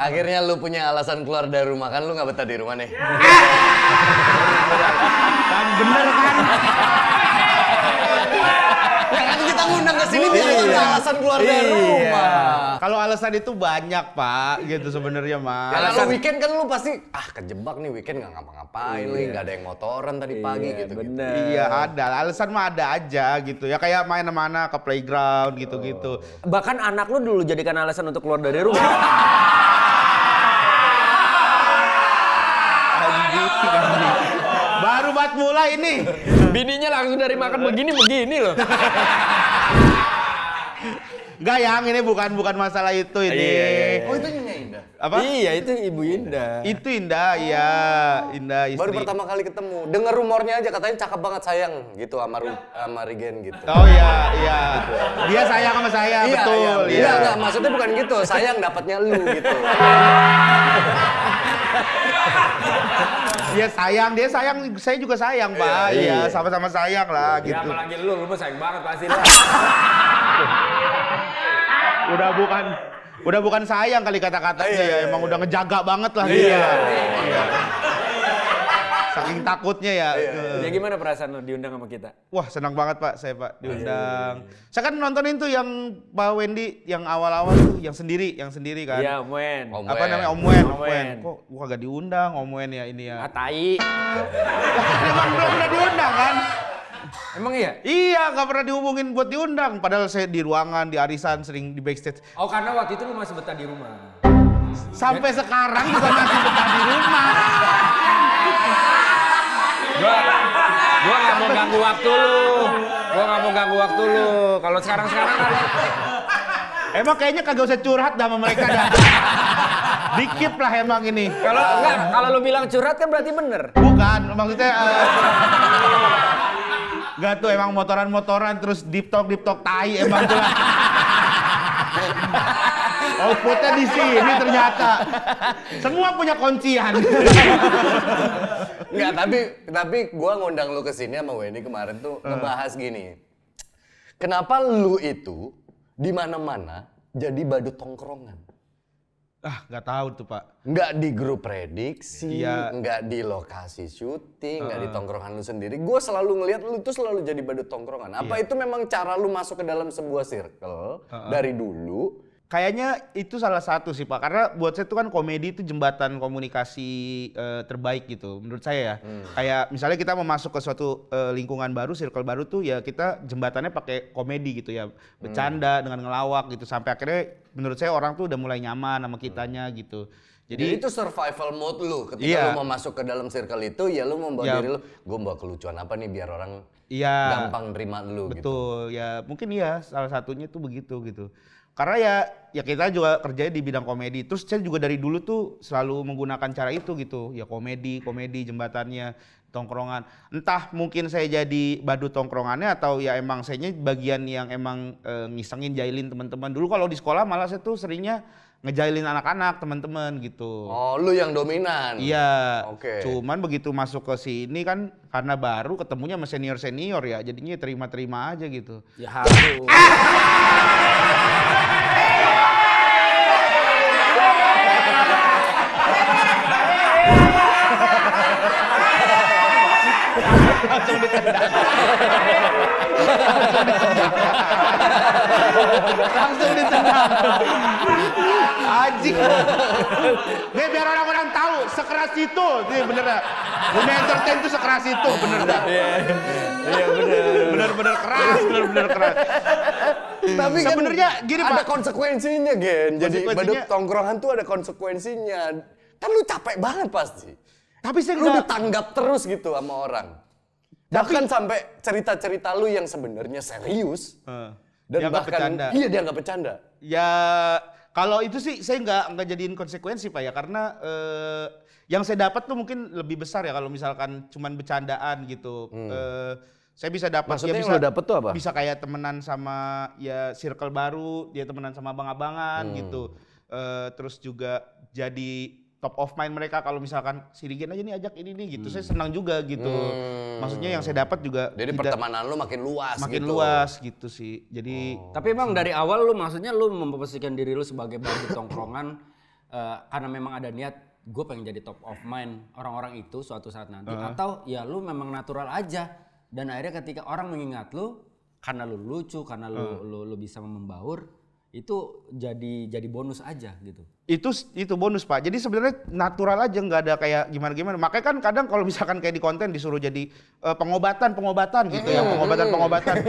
Akhirnya lu punya alasan keluar dari rumah, kan lu nggak betah di rumah nih. Kan bener kan? Ya kan kita ngundang ke sini biar ada alasan keluar dari rumah. Kalau alasan itu banyak Pak, gitu sebenarnya mah. Ya, kalau weekend kan lu pasti kejebak nih weekend nggak ngapa-ngapain nih, nggak ada yang motoran tadi pagi gitu. Iya ada, alasan mah ada aja gitu. Ya kayak main sama anak ke playground gitu-gitu. Bahkan anak lu dulu jadikan alasan untuk keluar dari rumah. Baru buat mulai ini. Bininya langsung dari makan begini loh. Enggak yang ini bukan masalah itu ini. Oh itu Nyonya Indah? Apa? Iya itu Ibu Indah. Itu Indah, iya. Indah istri. Baru pertama kali ketemu. Dengar rumornya aja katanya cakep banget sayang gitu sama Rigen gitu. Oh iya. Dia sayang sama saya, betul. Iya, enggak, maksudnya bukan gitu. Sayang dapatnya lu gitu. Dia sayang, saya juga sayang, Pak. Iya, sama-sama sayang lah Ya gitu. apalagi lu mah sayang banget pasti lah. Udah bukan sayang kali kata-katanya ya, emang udah ngejaga banget lah dia. Iya. Saking takutnya ya. Ya gimana perasaan lu diundang sama kita? Wah senang banget Pak, saya Pak diundang. Saya kan nontonin tuh yang Pak Wendy yang awal-awal tuh, yang sendiri kan. Iya Om Wen. Apa namanya Om Wen. Kok gua kagak diundang Om Wen ya ini ya. Tai. Emang belum pernah diundang kan? Emang iya? Iya, nggak pernah dihubungin buat diundang. Padahal saya di ruangan, di arisan, sering di backstage. Oh karena waktu itu lu masih betah di rumah. Sampai sekarang juga masih betah di rumah. Gua nggak mau ganggu waktu lu. Kalau sekarang kan. Emang kayaknya kagak usah curhat dah sama mereka dah. Dikit lah emang ini. Kalau lu bilang curhat kan berarti bener. Bukan, maksudnya enggak tuh emang motoran terus deep talk tai emang tuh. Outputnya di sini ternyata. Semua punya kuncian. Enggak, tapi gua ngundang lu ke sini sama Wendy kemarin tuh ngebahas gini. Kenapa lu itu di mana-mana jadi badut tongkrongan? Nggak tahu tuh Pak. Nggak di grup prediksi, Iya. nggak di lokasi syuting, nggak di tongkrongan lu sendiri. Gue selalu ngelihat lu tuh selalu jadi badut tongkrongan. Apa itu memang cara lu masuk ke dalam sebuah circle dari dulu? Kayaknya itu salah satu sih Pak, karena buat saya itu kan komedi itu jembatan komunikasi terbaik gitu, menurut saya ya. Kayak misalnya kita mau masuk ke suatu lingkungan baru, circle baru tuh ya kita jembatannya pakai komedi gitu ya, bercanda dengan ngelawak gitu, sampai akhirnya menurut saya orang tuh udah mulai nyaman sama kitanya gitu. Jadi itu survival mode lu, ketika lu mau masuk ke dalam circle itu ya lu membawa diri lu, gue bawa kelucuan apa nih biar orang gampang terima lu gitu. Betul, ya mungkin iya salah satunya tuh begitu gitu. Karena ya kita juga kerjanya di bidang komedi. Terus saya juga dari dulu tuh selalu menggunakan cara itu gitu. Ya komedi jembatannya, tongkrongan. Entah mungkin saya jadi badut tongkrongannya atau ya emang sayanya bagian yang emang ngisengin, jailin teman-teman. Dulu kalau di sekolah malah saya tuh seringnya ngejailin anak-anak, teman-teman gitu. Oh, lu yang dominan? Iya. Oke. Cuman begitu masuk ke sini kan karena baru ketemunya sama senior-senior ya. Jadinya terima-terima aja gitu. Ya harus. Langsung ditendang. Anjing. Nih biar orang-orang tahu sekeras itu. Nih bener dah. Dunia entertain itu sekeras itu, bener dah. Iya bener. Bener keras. Tapi kan sebenarnya gini ada Pak. konsekuensinya Gen. Jadi badut tongkrongan tuh ada konsekuensinya. Kan lu capek banget pasti. Tapi saya lu ditanggap terus gitu sama orang. Bahkan sampai cerita-cerita lu yang sebenarnya serius dan bahkan dia nggak bercanda. Ya kalau itu sih saya nggak jadiin konsekuensi Pak ya, karena yang saya dapat tuh mungkin lebih besar ya kalau misalkan cuman bercandaan gitu. Saya bisa dapat. Maksudnya ya yang lo dapet tuh apa? Bisa kayak temenan sama ya circle baru, dia temenan sama abang-abangan gitu. Terus juga jadi top of mind mereka kalau misalkan si Rigen aja nih ajak ini nih gitu. Saya senang juga gitu. Maksudnya yang saya dapat juga jadi pertemanan lu makin luas makin gitu. luas gitu sih. Jadi Tapi emang dari awal lu maksudnya lu memposisikan diri lu sebagai badut tongkrongan karena memang ada niat gue pengen jadi top of mind orang-orang itu suatu saat nanti, atau ya lu memang natural aja dan akhirnya ketika orang mengingat lu karena lu lucu, karena lu bisa membaur, itu jadi bonus aja gitu. Itu bonus Pak. Jadi sebenarnya natural aja, nggak ada kayak gimana-gimana. Makanya kan kadang kalau misalkan kayak di konten disuruh jadi pengobatan gitu ya, pengobatan.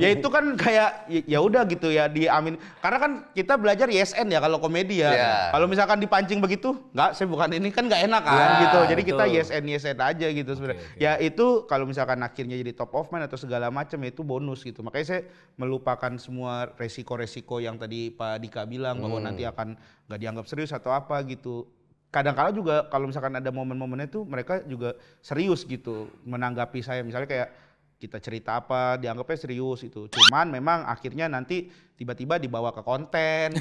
Ya itu kan kayak ya udah gitu ya diamin. Karena kan kita belajar YSN ya kalau komedi ya. Kalau misalkan dipancing begitu, nggak, saya bukan ini kan nggak enak kan gitu. Jadi kita YSN aja gitu sebenarnya. Ya itu kalau misalkan akhirnya jadi top of mind atau segala macam ya itu bonus gitu. Makanya saya melupakan semua resiko-resiko yang tadi Pak Dika bilang bahwa nanti akan nggak dianggap serius atau apa gitu. Kadang-kala juga kalau misalkan ada momen-momennya tuh mereka juga serius gitu menanggapi saya. Misalnya kayak kita cerita apa dianggapnya serius itu. Cuman memang akhirnya nanti tiba-tiba dibawa ke konten.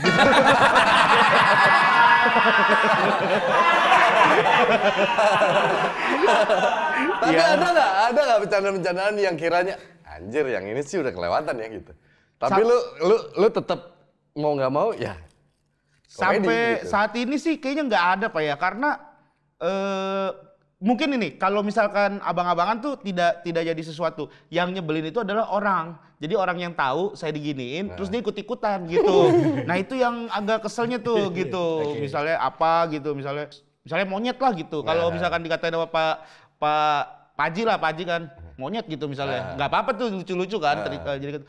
Tapi ada nggak bercandaan-bercandaan yang kiranya anjir yang ini sih udah kelewatan ya gitu. Tapi lu tetap mau nggak mau ya. Sampai gitu. saat ini sih kayaknya nggak ada Pak ya, karena mungkin ini kalau misalkan abang-abangan tuh tidak jadi sesuatu. Yang nyebelin itu adalah orang. Jadi orang yang tahu saya diginiin, terus dia ikut-ikutan gitu. Nah itu yang agak keselnya tuh gitu. Misalnya apa gitu, misalnya monyet lah gitu. Kalau misalkan dikatain sama Pak Paji kan, monyet gitu misalnya. Nggak apa-apa tuh, lucu-lucu kan. Jadi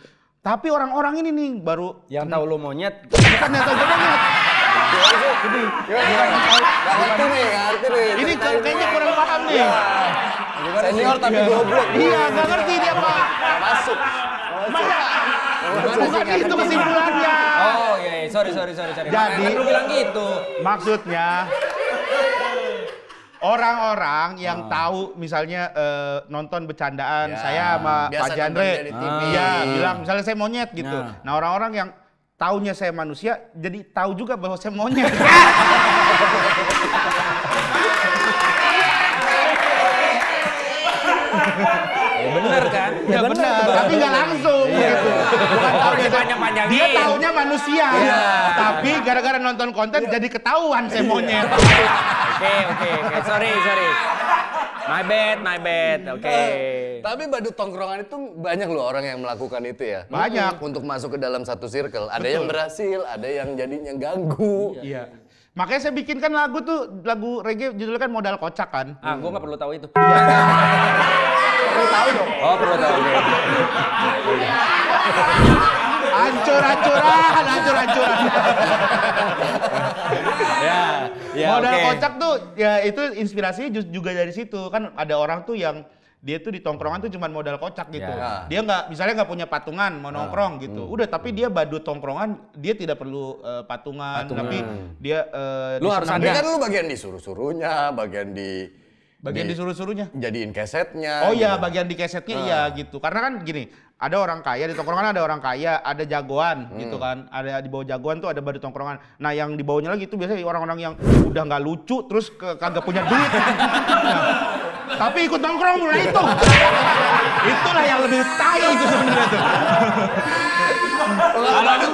tapi orang-orang ini nih baru Yang tahu lu monyet. bukan yang tahu monyet. Ngerti nih. Ini kayaknya kurang paham nih. Senior tapi goblok. Iya, nggak ngerti dia Pak. Masuk. Bukan itu kesimpulannya. Oh iya, sorry. Jadi Kan lu bilang gitu. maksudnya orang-orang yang tahu misalnya nonton bercandaan saya sama biasa Pak Jandre, nonton dari TV. iya bilang misalnya saya monyet gitu. Nah orang-orang yang taunya saya manusia jadi tahu juga bahwa saya monyet. Ya bener kan? Ya benar, tapi nggak langsung gitu. Bukan tahu Panjang-panjangin. dia taunya manusia, tapi gara-gara nonton konten jadi ketahuan saya monyet. Oke. Sorry. My bad. Oke. Tapi badut tongkrongan itu banyak loh orang yang melakukan itu ya. Banyak. Untuk masuk ke dalam satu circle. Ada yang berhasil, ada yang jadinya ganggu. Iya. Makanya saya bikinkan lagu reggae judulnya kan Modal Kocak kan. Gue nggak perlu tahu itu. Perlu tahu dong. Oh perlu tahu. Hancur-hancuran. Ya, Modal oke. Kocak tuh ya itu inspirasinya juga dari situ. Kan ada orang tuh yang dia tuh di tongkrongan tuh cuma modal kocak gitu. Ya. Dia misalnya nggak punya patungan, mau nongkrong gitu. Udah, tapi dia badut tongkrongan, dia tidak perlu patungan. Tapi dia Lu harus Tapi ada. kan lu bagian disuruh-suruhnya, bagian disuruh-suruhnya. jadiin kesetnya. Oh iya, gitu. bagian di kesetnya iya gitu. Karena kan gini, ada orang kaya di tongkrongan, ada orang kaya, ada jagoan gitu kan. Ada di bawah jagoan tuh ada badut tongkrongan. Nah, yang di bawahnya lagi itu biasanya orang-orang yang udah nggak lucu terus kagak punya duit. Nah, tapi ikut nongkrong mulai itu. Itulah yang lebih tai itu sebenarnya tuh.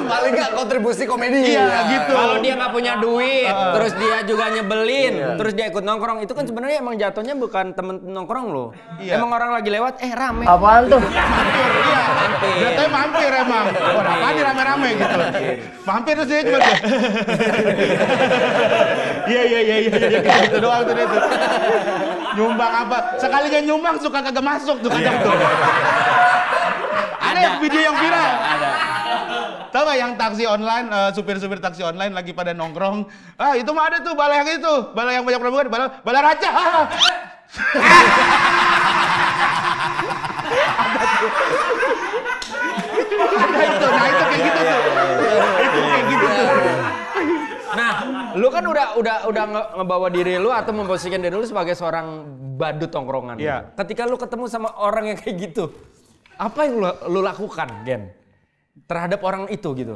Paling nggak kontribusi komedi. Iya, ya. gitu. Kalau dia nggak punya duit, terus dia juga nyebelin, terus dia ikut nongkrong, itu kan sebenarnya emang jatuhnya bukan temen nongkrong lo. Iya. Emang orang lagi lewat, rame. Apaan tuh? Iya. Jatuhnya mampir emang. Oh, apa nih rame-rame gitu. Mampir terus dia cuma Iya, gitu doang tuh dia tuh. Nyumbang apa? Sekalinya nyumbang suka kagak masuk tuh kadang tuh. Ada yang video yang viral. Ada. Tahu gak yang taksi online, supir-supir taksi online lagi pada nongkrong. Itu mah ada tuh bala yang itu. Bala yang banyak perempuan, bala raja. Ada itu, nah itu kayak gitu tuh. Itu kayak gitu tuh. Nah, lu kan udah ngebawa diri lu atau memposisikan diri lu sebagai seorang badut tongkrongan. Iya. Ketika lu ketemu sama orang yang kayak gitu, apa yang lu lakukan, Gen? Terhadap orang itu gitu.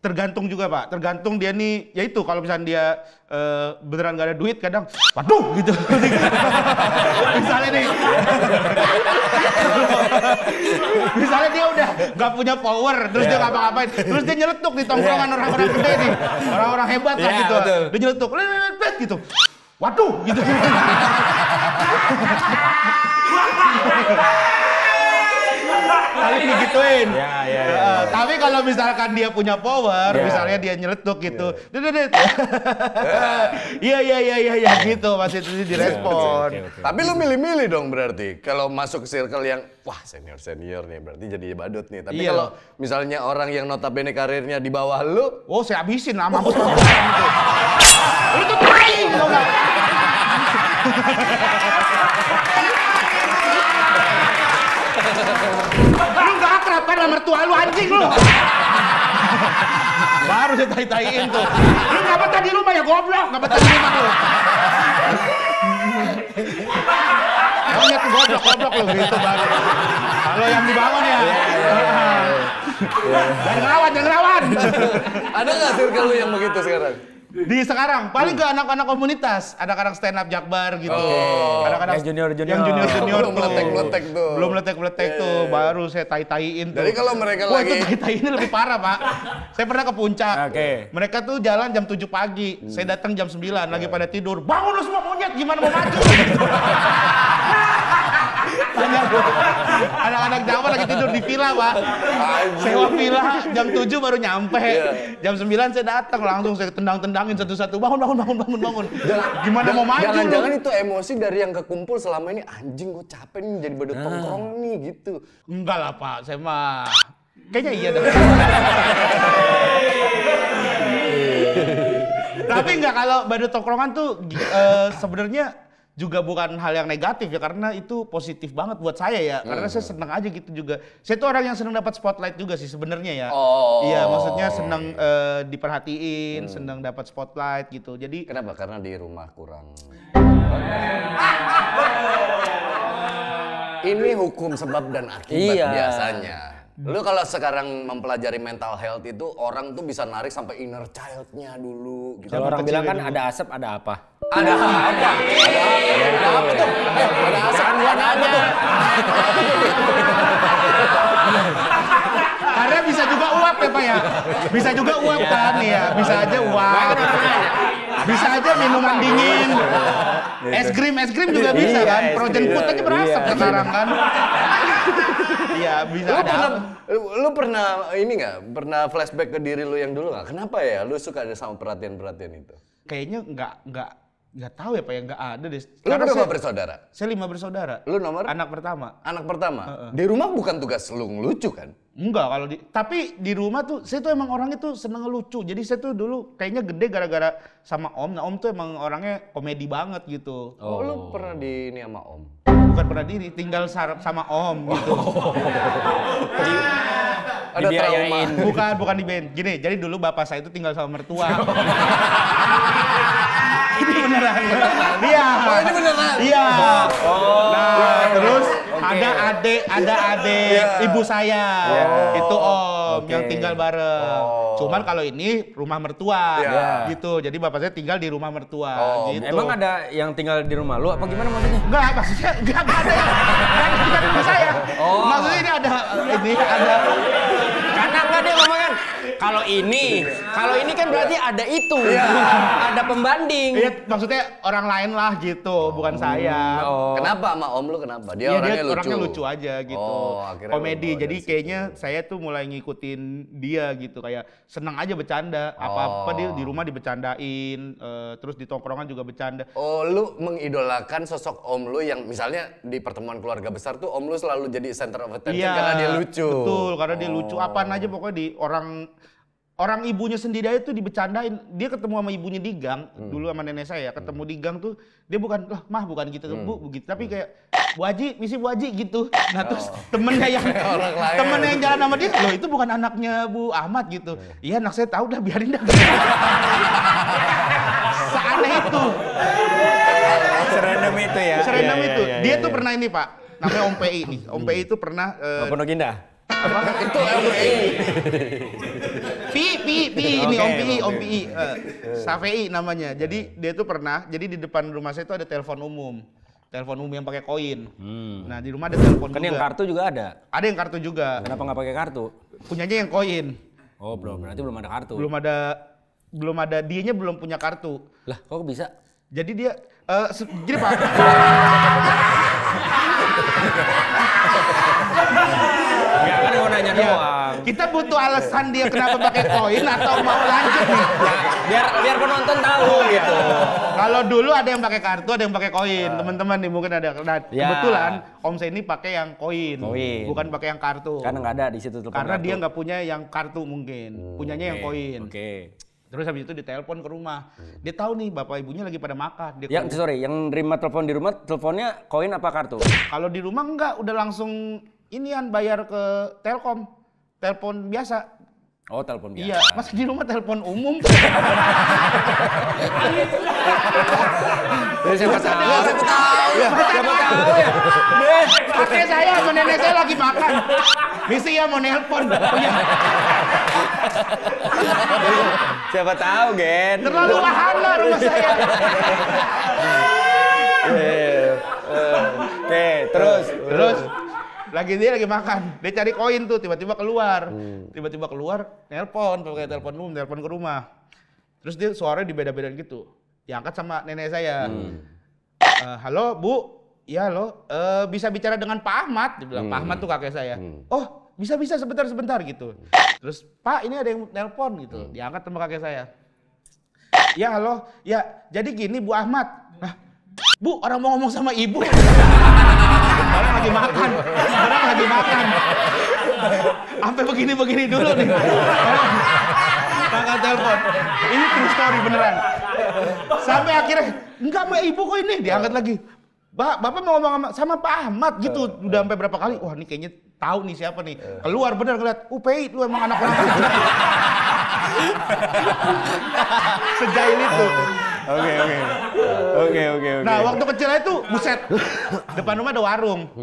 Tergantung juga Pak, tergantung dia nih, ya itu kalau misalnya dia beneran gak ada duit kadang, waduh gitu. Misalnya nih, Misalnya dia udah nggak punya power, terus dia ngapa-ngapain, terus dia nyeletuk di tongkrongan orang-orang gede nih, orang-orang hebat lah gitu. Betul. Dia nyeletuk, gitu. Waduh, gitu. Paling digituin. Tapi kalau misalkan dia punya power, misalnya dia nyeletuk gitu. Iya gitu, masih itu direspon. Tapi lu milih-milih dong berarti. Kalau masuk ke circle yang wah senior nih berarti jadi badut nih. Tapi kalau misalnya orang yang notabene karirnya di bawah lu, oh saya habisin lah mampus gitu. Lu tuh tai gitu enggak? Lu nggak akrab kan sama mertua lu anjing lu. Baru saya tai-taiin tuh. Lu nggak betah di rumah ya goblok, nggak betah di rumah lu. Kamu tuh goblok lu gitu baru. Kalau yang dibangun ya. Jangan ngelawan. ada nggak circle lu yang begitu sekarang? Di sekarang paling ke anak-anak komunitas, anak-anak stand up Jakbar gitu. Anak-anak yang junior Belum meletek-meletek tuh. Belum meletek-meletek tuh, baru saya tai-taiin tuh. Jadi kalau mereka wah, lagi itu tai-tai ini lebih parah, Pak. Saya pernah ke puncak. Oke. Mereka tuh jalan jam 7 pagi. Saya datang jam 9 lagi pada tidur. Bangun lu semua monyet, gimana mau maju? Tanya anak-anak Jawa lagi tidur di villa, Pak. Sewa villa jam 7 baru nyampe. Jam 9 saya datang langsung saya tendang-tendangin satu-satu. Bangun. Gimana mau maju? Jangan-jangan itu emosi dari yang kekumpul selama ini, anjing gue capek nih jadi badut tongkrong nih gitu. Enggak lah, Pak. Saya mah kayaknya iya dah. Tapi enggak, kalau badut tongkrongan tuh sebenarnya juga bukan hal yang negatif ya, karena itu positif banget buat saya ya, karena saya senang aja gitu juga. Saya tuh orang yang senang dapat spotlight juga sih sebenarnya ya. Iya, maksudnya senang diperhatiin, senang dapat spotlight gitu. Jadi Kenapa? Karena di rumah kurang. Ini hukum sebab dan akibat biasanya. Lu kalau sekarang mempelajari mental health itu orang tuh bisa narik sampai inner child-nya dulu gitu. Kalau orang bilang kan ada asap, ada apa? Ada apa? Ada apa tuh? Ada asap gua nanya. karena bisa juga uap ya Pak ya. Bisa juga uap kan ya. Bisa aja uap. Bisa aja minuman dingin. Es krim juga bisa kan. Frozen food aja berasap sekarang kan. Iya, bisa ada. Lu pernah ini nggak? Pernah flashback ke diri lu yang dulu nggak? Kenapa ya lu suka ada sama perhatian-perhatian itu? Kayaknya nggak tahu ya Pak ya, nggak ada deh. Lu berapa bersaudara? Saya 5 bersaudara. Lu nomor? Anak pertama. Anak pertama. Di rumah bukan tugas lu ngelucu kan? Enggak, tapi di rumah tuh saya tuh emang orangnya tuh seneng ngelucu. Jadi saya tuh dulu kayaknya gede gara-gara sama Om. Nah, Om tuh emang orangnya komedi banget gitu. Oh, lu pernah di ini sama Om? Bukan pernah diri, tinggal sama Om gitu. Ada trauma. Bukan di band. Gini, jadi dulu bapak saya itu tinggal sama mertua. Ini beneran. Iya. Oh, ini beneran? Iya. Nah, terus ada adik ibu saya. Itu Om yang tinggal bareng. Cuman kalau ini rumah mertua gitu. Jadi bapak saya tinggal di rumah mertua gitu. Emang ada yang tinggal di rumah lu apa gimana maksudnya? Enggak, maksudnya enggak ada. Enggak tinggal di rumah saya. Maksudnya ini ada Karena enggak dia ngomong kan, kalau ini kan berarti ada itu, ada pembanding. Iya, maksudnya orang lain lah gitu, bukan saya. Kenapa sama Om lu kenapa? Dia Iya, orangnya lucu. orangnya lucu aja gitu. Akhirnya Komedi. lu Jadi kayaknya saya tuh mulai ngikutin dia gitu, kayak seneng aja bercanda. Apa-apa dia di rumah dibecandain, terus di tongkrongan juga bercanda. Oh, lu mengidolakan sosok Om lu yang misalnya di pertemuan keluarga besar tuh Om lu selalu jadi center of attention karena dia lucu. Betul, karena dia lucu. Apaan aja pokoknya di orang ibunya sendiri aja tuh dibecandain. Dia ketemu sama ibunya di gang, dulu sama nenek saya, ketemu di gang tuh, dia bukan, lah mah bukan gitu, Bu, begitu. Tapi kayak, Bu Haji, misi Bu Haji gitu. Nah terus temennya yang jalan sama dia, loh itu bukan anaknya Bu Ahmad gitu. Iya anak saya tahu dah, biarin dah. Seaneh itu. Serandom itu ya. Serandom itu. Dia tuh pernah ini Pak, namanya Om PI nih. Om PI itu pernah... Pondok Indah? Itu LPI. Ini Om PI, Safei namanya. Jadi dia tuh pernah, jadi di depan rumah saya itu ada telepon umum. telepon umum yang pakai koin. Nah di rumah ada telepon Kan juga. yang kartu juga ada. Ada yang kartu juga. Kenapa nggak pakai kartu? Punyanya yang koin. Oh belum, berarti belum ada kartu. Belum ada dianya belum punya kartu. Lah kok bisa? Jadi dia gini Pak. Ya kan mau nanya doang. Kita butuh alasan dia kenapa pakai koin atau mau lanjut nih. Biar penonton tahu gitu. Kalau dulu ada yang pakai kartu, ada yang pakai koin. Teman-teman nih mungkin ada. Nah, kebetulan Om Saya ini pakai yang koin, bukan pakai yang kartu. Karena nggak ada di situ telepon Karena kartu. dia nggak punya yang kartu mungkin, punyanya yang koin. Oke. Terus habis itu ditelepon ke rumah. Dia tahu nih bapak ibunya lagi pada makan. Dia Yang nerima telepon di rumah, teleponnya koin apa kartu? kalau di rumah enggak, udah langsung inian bayar ke Telkom. Telepon biasa. Oh telepon biasa. Iya, masa di rumah telepon umum. Siapa tahu? Siapa tahu ya. Siapa tahu ya? Kakek saya sama nenek saya lagi makan. Misi ya mau nelpon. Oh, iya. Siapa tahu, Gen. Terlalu wahana rumah saya. Oke, terus Dia lagi makan, dia cari koin tuh, tiba-tiba keluar, nelpon, pakai telepon umum, telepon ke rumah. Terus dia suaranya dibeda-bedain gitu, diangkat sama nenek saya. Halo Bu, iya halo, bisa bicara dengan Pak Ahmad, dia bilang. Pak Ahmad tuh kakek saya. Oh bisa sebentar gitu. Terus Pak ini ada yang nelpon gitu, diangkat sama kakek saya. Ya halo, ya jadi gini Bu Ahmad. Nah, Bu orang mau ngomong sama ibu. Orang lagi makan. Sampai begini dulu nih. Angkat telepon. Ini true story beneran. Sampai akhirnya, enggak sama ibu kok ini. Diangkat lagi. Bapak mau ngomong sama Pak Ahmad gitu. Udah sampai berapa kali. Wah ini kayaknya tahu nih siapa nih. Keluar bener ngeliat. Pei lu emang anak orang. Sejahil itu. Oke. Nah waktu kecil itu buset, depan rumah ada warung.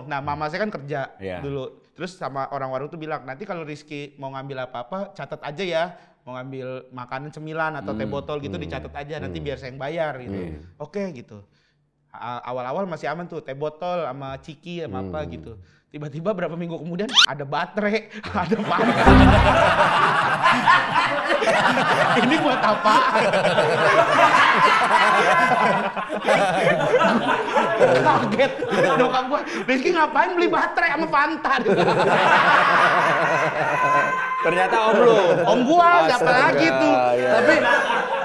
Nah mama saya kan kerja dulu. Terus sama orang warung tuh bilang, nanti kalau Rizky mau ngambil apa-apa catat aja ya. Mau ngambil makanan cemilan atau teh botol gitu dicatat aja, nanti biar saya yang bayar gitu. Oke gitu. Awal-awal masih aman tuh, teh botol sama ciki sama apa gitu. Tiba-tiba berapa minggu kemudian ada baterai, ada panel. Ini buat apa? Kaget. Nyokap gue, Rizky ngapain beli baterai sama Fanta? Ternyata om lu. Om gua, siapa lagi tuh? Tapi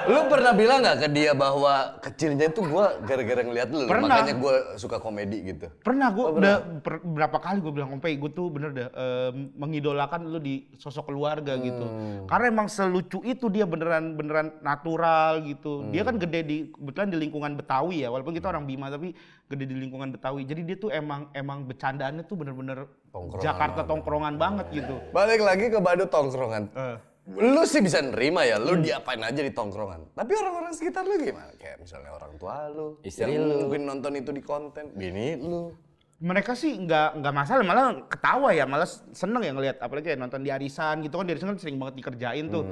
lu pernah bilang nggak ke dia bahwa kecilnya itu gua gara-gara ngeliat lu, Pernah. makanya gua suka komedi gitu? Pernah gue berapa kali gue bilang, Om Pei, gue tuh bener deh mengidolakan lu di sosok keluarga gitu. Karena emang selucu itu dia, beneran natural gitu. Dia kan kebetulan di lingkungan Betawi ya, walaupun kita orang Bima tapi gede di lingkungan Betawi. Jadi dia tuh emang bercandaannya tuh bener-bener Jakarta tongkrongan banget gitu. Balik lagi ke badut tongkrongan. Lu sih bisa nerima ya, lu diapain aja di tongkrongan. Tapi orang-orang sekitar lu gimana? Kayak misalnya orang tua lu, istri yang lu, mungkin nonton itu di konten, bini lu. Mereka sih nggak masalah, malah ketawa ya, malah seneng ya ngelihat, apalagi kayak nonton di arisan gitu kan. Di arisan kan sering banget dikerjain tuh.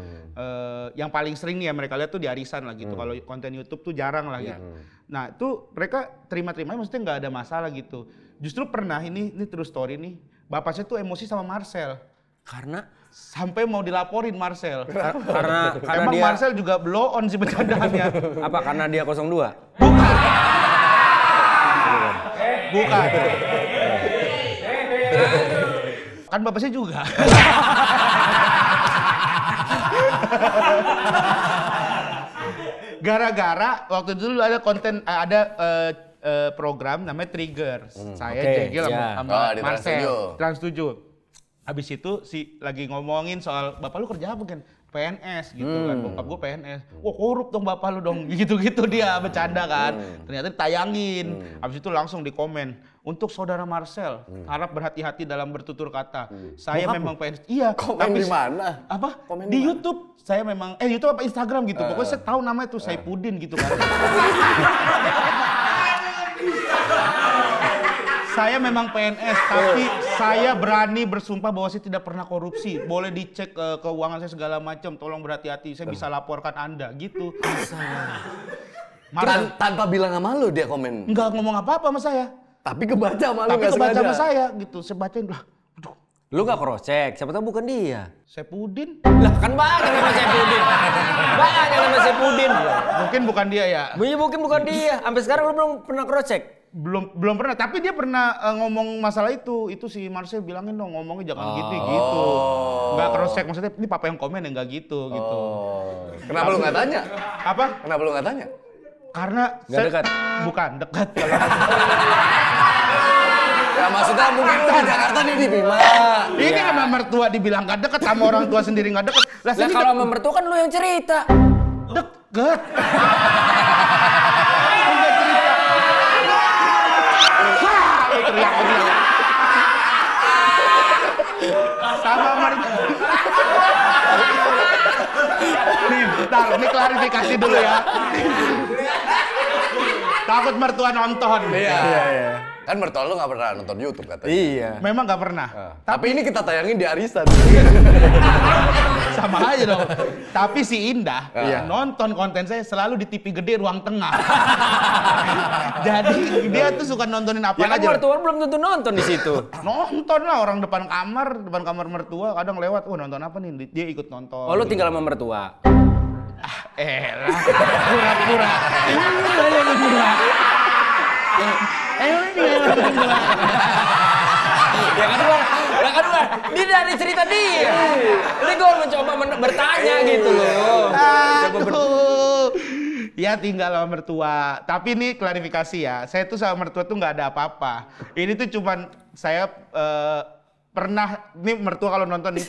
Yang paling sering nih ya mereka lihat tuh di arisan lah gitu. Kalau konten YouTube tuh jarang lah gitu. Nah itu mereka terima-terima, maksudnya nggak ada masalah gitu. Justru pernah ini true story nih, bapak saya tuh emosi sama Marcel. Karena Sampai mau dilaporin Marcel. karena Emang dia Marcel juga blow on sih bercandaannya. apa? Karena dia 02. Bukan. Kan bapak saya juga. Gara-gara waktu itu dulu ada konten, program namanya Trigger. Saya Jegel sama di Marcel. Trans7. Trans7. Habis itu lagi ngomongin soal bapak lu kerja apa kan? PNS gitu kan, bokap gue PNS. Wah korup dong bapak lu dong, gitu-gitu dia bercanda kan. Ternyata ditayangin. Habis itu langsung di komen, untuk saudara Marcel, harap berhati-hati dalam bertutur kata. Saya memang PNS. Iya. Komen di mana? Apa? Komen Di di mana? YouTube. Saya memang, YouTube apa Instagram gitu. Pokoknya saya tahu namanya tuh Saipudin gitu kan. Saya memang PNS, tapi saya berani bersumpah bahwa saya tidak pernah korupsi. Boleh dicek keuangan saya segala macam, tolong berhati-hati. Saya bisa laporkan Anda, gitu. Tanpa bilang sama lu dia komen. Enggak ngomong apa-apa sama saya. Tapi kebaca sama lu Tapi nggak kebaca sengaja. sama saya gitu. Saya bacain lah. Aduh, Lu gak cross check, siapa tahu bukan dia. Saipudin. Lah kan banyak nama Saipudin. Banyak nama Saipudin. Mungkin bukan dia ya. Mungkin bukan dia. Sampai sekarang lu belum pernah cross check. Belum pernah, tapi dia pernah ngomong masalah itu si Marcel bilangin dong ngomongnya jangan gitu. Nggak cross check, maksudnya ini papa yang komen ya nggak gitu. Kenapa lu nggak tanya? Apa? Kenapa lu nggak tanya? Karena Nggak dekat? Bukan dekat. Ya maksudnya mungkin lu di Jakarta nih di Bima. Ini sama mertua dibilang nggak deket, sama orang tua sendiri nggak deket. Lah kalau sama mertua kan lu yang cerita. Deket. Teriak-teriak. Sama mertua. Nih, bentar, ini klarifikasi dulu ya. Takut mertua nonton. Iya. Kan mertua lu nggak pernah nonton YouTube katanya. Iya. Memang nggak pernah. Tapi ini kita tayangin di Arisan. Sama aja dong. Tapi si Indah nonton konten saya selalu di TV gede ruang tengah. Jadi dia tuh suka nontonin apa Ya kan aja. mertua belum tentu nonton di situ. Nonton lah orang depan kamar mertua kadang lewat. Lewat, nonton apa nih? Dia ikut nonton. Oh lu tinggal sama mertua. Elah, pura-pura. Pura-pura. Ya kan gua, ini dari cerita dia. Ini gua mencoba bertanya gitu loh. Aduh. Ya tinggal sama mertua. Tapi ini klarifikasi ya. Saya tuh sama mertua tuh nggak ada apa-apa. Ini tuh cuman saya pernah nih mertua kalau nonton nih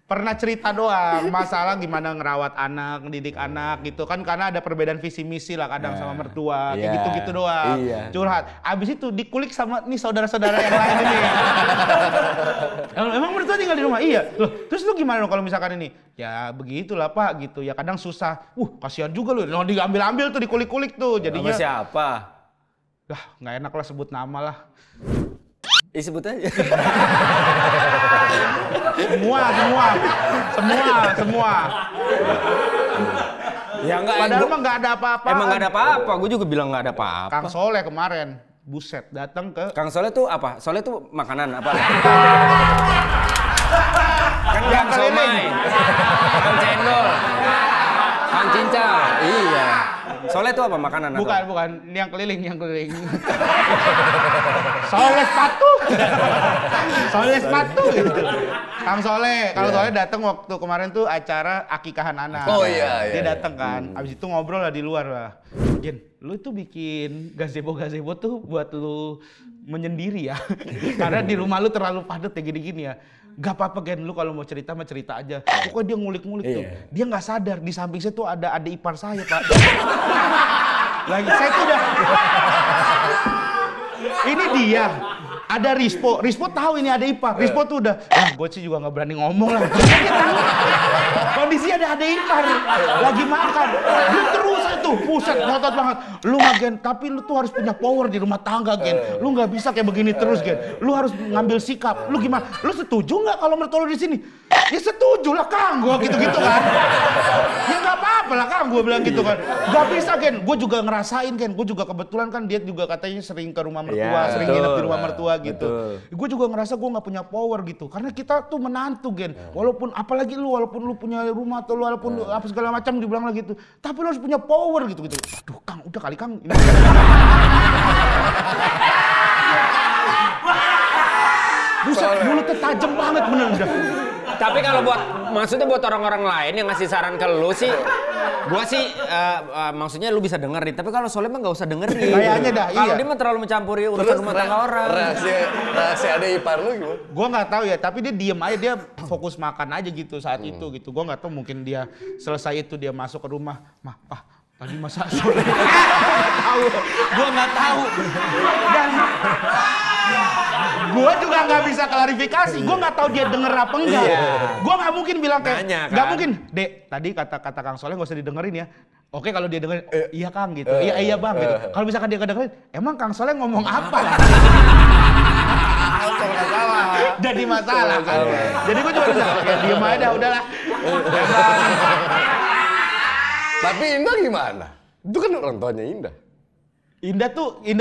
pernah cerita doang masalah gimana ngerawat anak, ngedidik anak gitu kan karena ada perbedaan visi misi lah kadang sama mertua kayak gitu-gitu doang. Curhat. Abis itu dikulik sama nih saudara-saudara yang lain ini. Emang mertua tinggal di rumah? Iya. Loh, terus lu gimana dong kalau misalkan ini? Ya begitulah Pak gitu. Ya kadang susah. Kasihan juga lu. Nah, diambil-ambil tuh dikulik-kulik tuh jadinya. Sama siapa? Lah, nggak enak lah sebut nama lah. Sebut aja. Semua. Ya enggak. Padahal mah nggak ada apa-apa. Emang nggak ada apa-apa. Gue juga bilang nggak ada apa-apa. Kang Soleh kemarin, buset, datang ke. Kang Soleh tuh apa? Soleh tuh makanan apa? Kan Yang Kang Somai, Kang Cendol, Kang Cincang. Iya. Soleh tuh apa makanan? Bukan. Ini yang keliling. Soleh sepatu gitu. Kang Soleh, kalau Soleh datang waktu kemarin tuh acara akikahan anak. Oh iya. Dia datang kan. Abis itu ngobrol lah di luar lah. Gen, lu tuh bikin gazebo tuh buat lu menyendiri ya. Karena di rumah lu terlalu padat ya gini-gini ya. Gak apa-apa Gen, lu kalau mau cerita mah cerita aja. Pokoknya dia ngulik-ngulik tuh. Dia nggak sadar di samping saya tuh ada adik ipar saya, Pak. Lagi saya tuh udah. Ini dia. Ada Rispo tahu ini ada ipar. Rispo tuh udah, gue sih juga nggak berani ngomong lah. Kondisi ada ipar, lagi makan. Lu terus itu, pusat, ngotot banget. Lu mah Gen, tapi lu tuh harus punya power di rumah tangga Gen. Lu nggak bisa kayak begini terus Gen. Lu harus ngambil sikap. Lu gimana? Lu setuju nggak kalau mertua lu di sini? Ya setuju lah Kang, gue gitu-gitu kan. Ya nggak apa-apa lah Kang, gue bilang gitu kan. Gak bisa Gen, gue juga ngerasain Gen. Gue juga kebetulan kan dia juga katanya sering ke rumah mertua, sering nginep di rumah mertua gitu. Gue juga ngerasa gue nggak punya power gitu. Karena kita tuh menantu Gen. Walaupun apalagi walaupun lu punya rumah atau walaupun lu apa segala macam dibilang lagi gitu. Tapi lu harus punya power gitu. Aduh Kang, udah kali Kang. Buset, mulutnya tajam banget bener udah. Tapi kalau maksudnya buat orang-orang lain yang ngasih saran ke lu sih, gua sih maksudnya lu bisa dengerin. Tapi kalau Soleh mah nggak usah dengerin. Kayaknya dah, Kalau iya. dia mah terlalu mencampuri urusan rumah tangga orang. Rahasia ada ipar lu gimana? Gua nggak tahu ya, tapi dia diem aja, dia fokus makan aja gitu saat itu gitu. Gua nggak tahu mungkin dia selesai itu dia masuk ke rumah, tadi masa Soleh tahu, gua nggak tahu. Dan gua juga nggak bisa klarifikasi, gua nggak tahu dia denger apa enggak. Gua nggak mungkin bilang kayak, nggak mungkin. Dek, tadi kata Kang Soleh nggak usah didengerin ya. Oke kalau dia dengerin, iya Kang gitu, iya Bang gitu. Kalau misalkan dia nggak dengerin, emang Kang Soleh ngomong apa? Jadi masalah kan. Jadi gua cuma bisa, ya diem aja dah, udahlah. Tapi Indah gimana? Itu kan orang tuanya Indah. Indah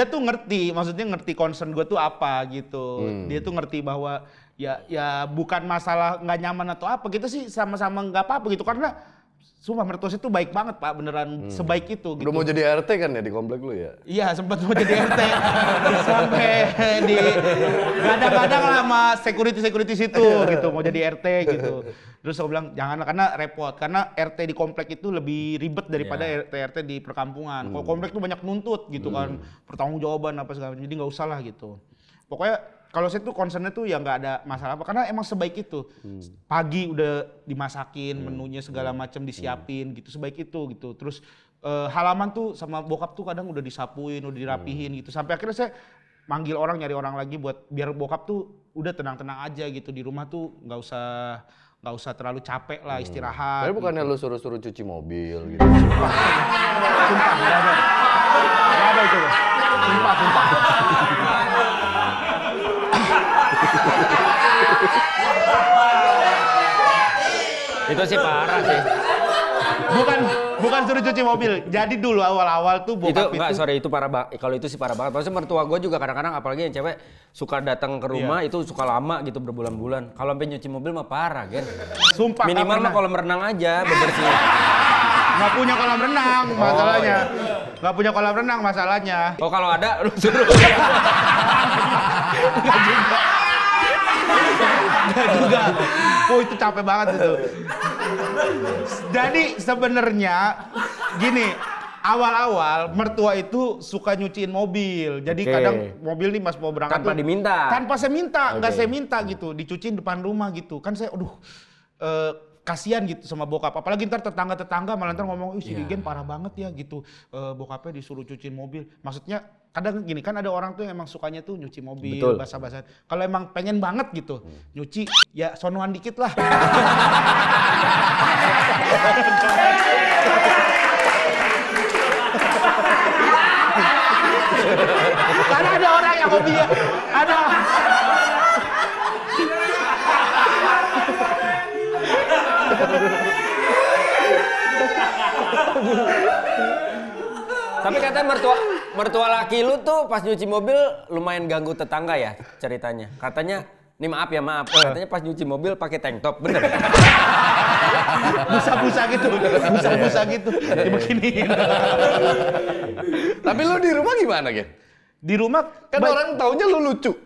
tuh ngerti, maksudnya ngerti concern gue tuh apa gitu. Dia tuh ngerti bahwa ya bukan masalah nggak nyaman atau apa gitu sih, sama-sama nggak apa-apa gitu, karena sumpah mertua saya tuh baik banget Pak, beneran sebaik itu gitu. Udah mau jadi RT kan ya di komplek lu ya? Iya, sempat mau jadi RT. Sampai di gadang-gadang lah sama security situ gitu, mau jadi RT gitu. Terus saya bilang janganlah, karena repot, karena RT di komplek itu lebih ribet daripada RT di perkampungan. Kalau komplek tuh banyak nuntut gitu kan, pertanggungjawaban apa segala macam. Jadi nggak usah lah gitu. Pokoknya kalau saya tuh concernnya tuh ya nggak ada masalah apa, karena emang sebaik itu. Pagi udah dimasakin, menunya segala macam disiapin gitu, sebaik itu gitu. Terus halaman tuh sama bokap tuh kadang udah disapuin, udah dirapihin gitu. Sampai akhirnya saya manggil orang, nyari orang lagi buat biar bokap tuh udah tenang-tenang aja gitu di rumah tuh, nggak usah terlalu capek lah, istirahat. Tapi bukannya gitu. lu suruh cuci mobil gitu. Sumpah, nggak ada. Nggak ada itu. Sumpah. Itu sih parah sih. Bukan suruh cuci mobil. Jadi dulu awal-awal tuh bokap Itu parah banget. Kalau itu sih parah banget. Maksudnya mertua gue juga kadang-kadang, apalagi yang cewek suka datang ke rumah itu suka lama gitu, berbulan-bulan. Kalau sampai nyuci mobil mah parah, Gen. Sumpah. Minimal mah kolam renang aja bebersih. Nggak punya kolam renang masalahnya. Nggak punya kolam renang masalahnya. Oh, kalau ada lu suruh. Nggak juga. Oh, itu capek banget itu. Jadi sebenarnya gini, awal-awal mertua itu suka nyuciin mobil. Jadi kadang mobil nih mas mau berangkat Tanpa diminta. Tanpa saya minta, nggak saya minta gitu, dicuciin depan rumah gitu. Kan saya kasihan gitu sama bokap. Apalagi ntar tetangga malah ntar ngomong, si Rigen parah banget ya gitu. Bokapnya disuruh cuciin mobil. Maksudnya kadang gini kan, ada orang tuh yang emang sukanya tuh nyuci mobil, basah-basahan. Kalau emang pengen banget gitu nyuci, ya sonoan dikit lah. Karena ada orang yang hobinya, ada. Tapi katanya mertua laki lu tuh pas nyuci mobil lumayan ganggu tetangga ya ceritanya. Katanya, nih maaf, katanya pas nyuci mobil pakai tank top, bener? Busa-busa gitu, dibeginiin. Tapi lu di rumah gimana, Gen? Di rumah Kan orang taunya lu lucu.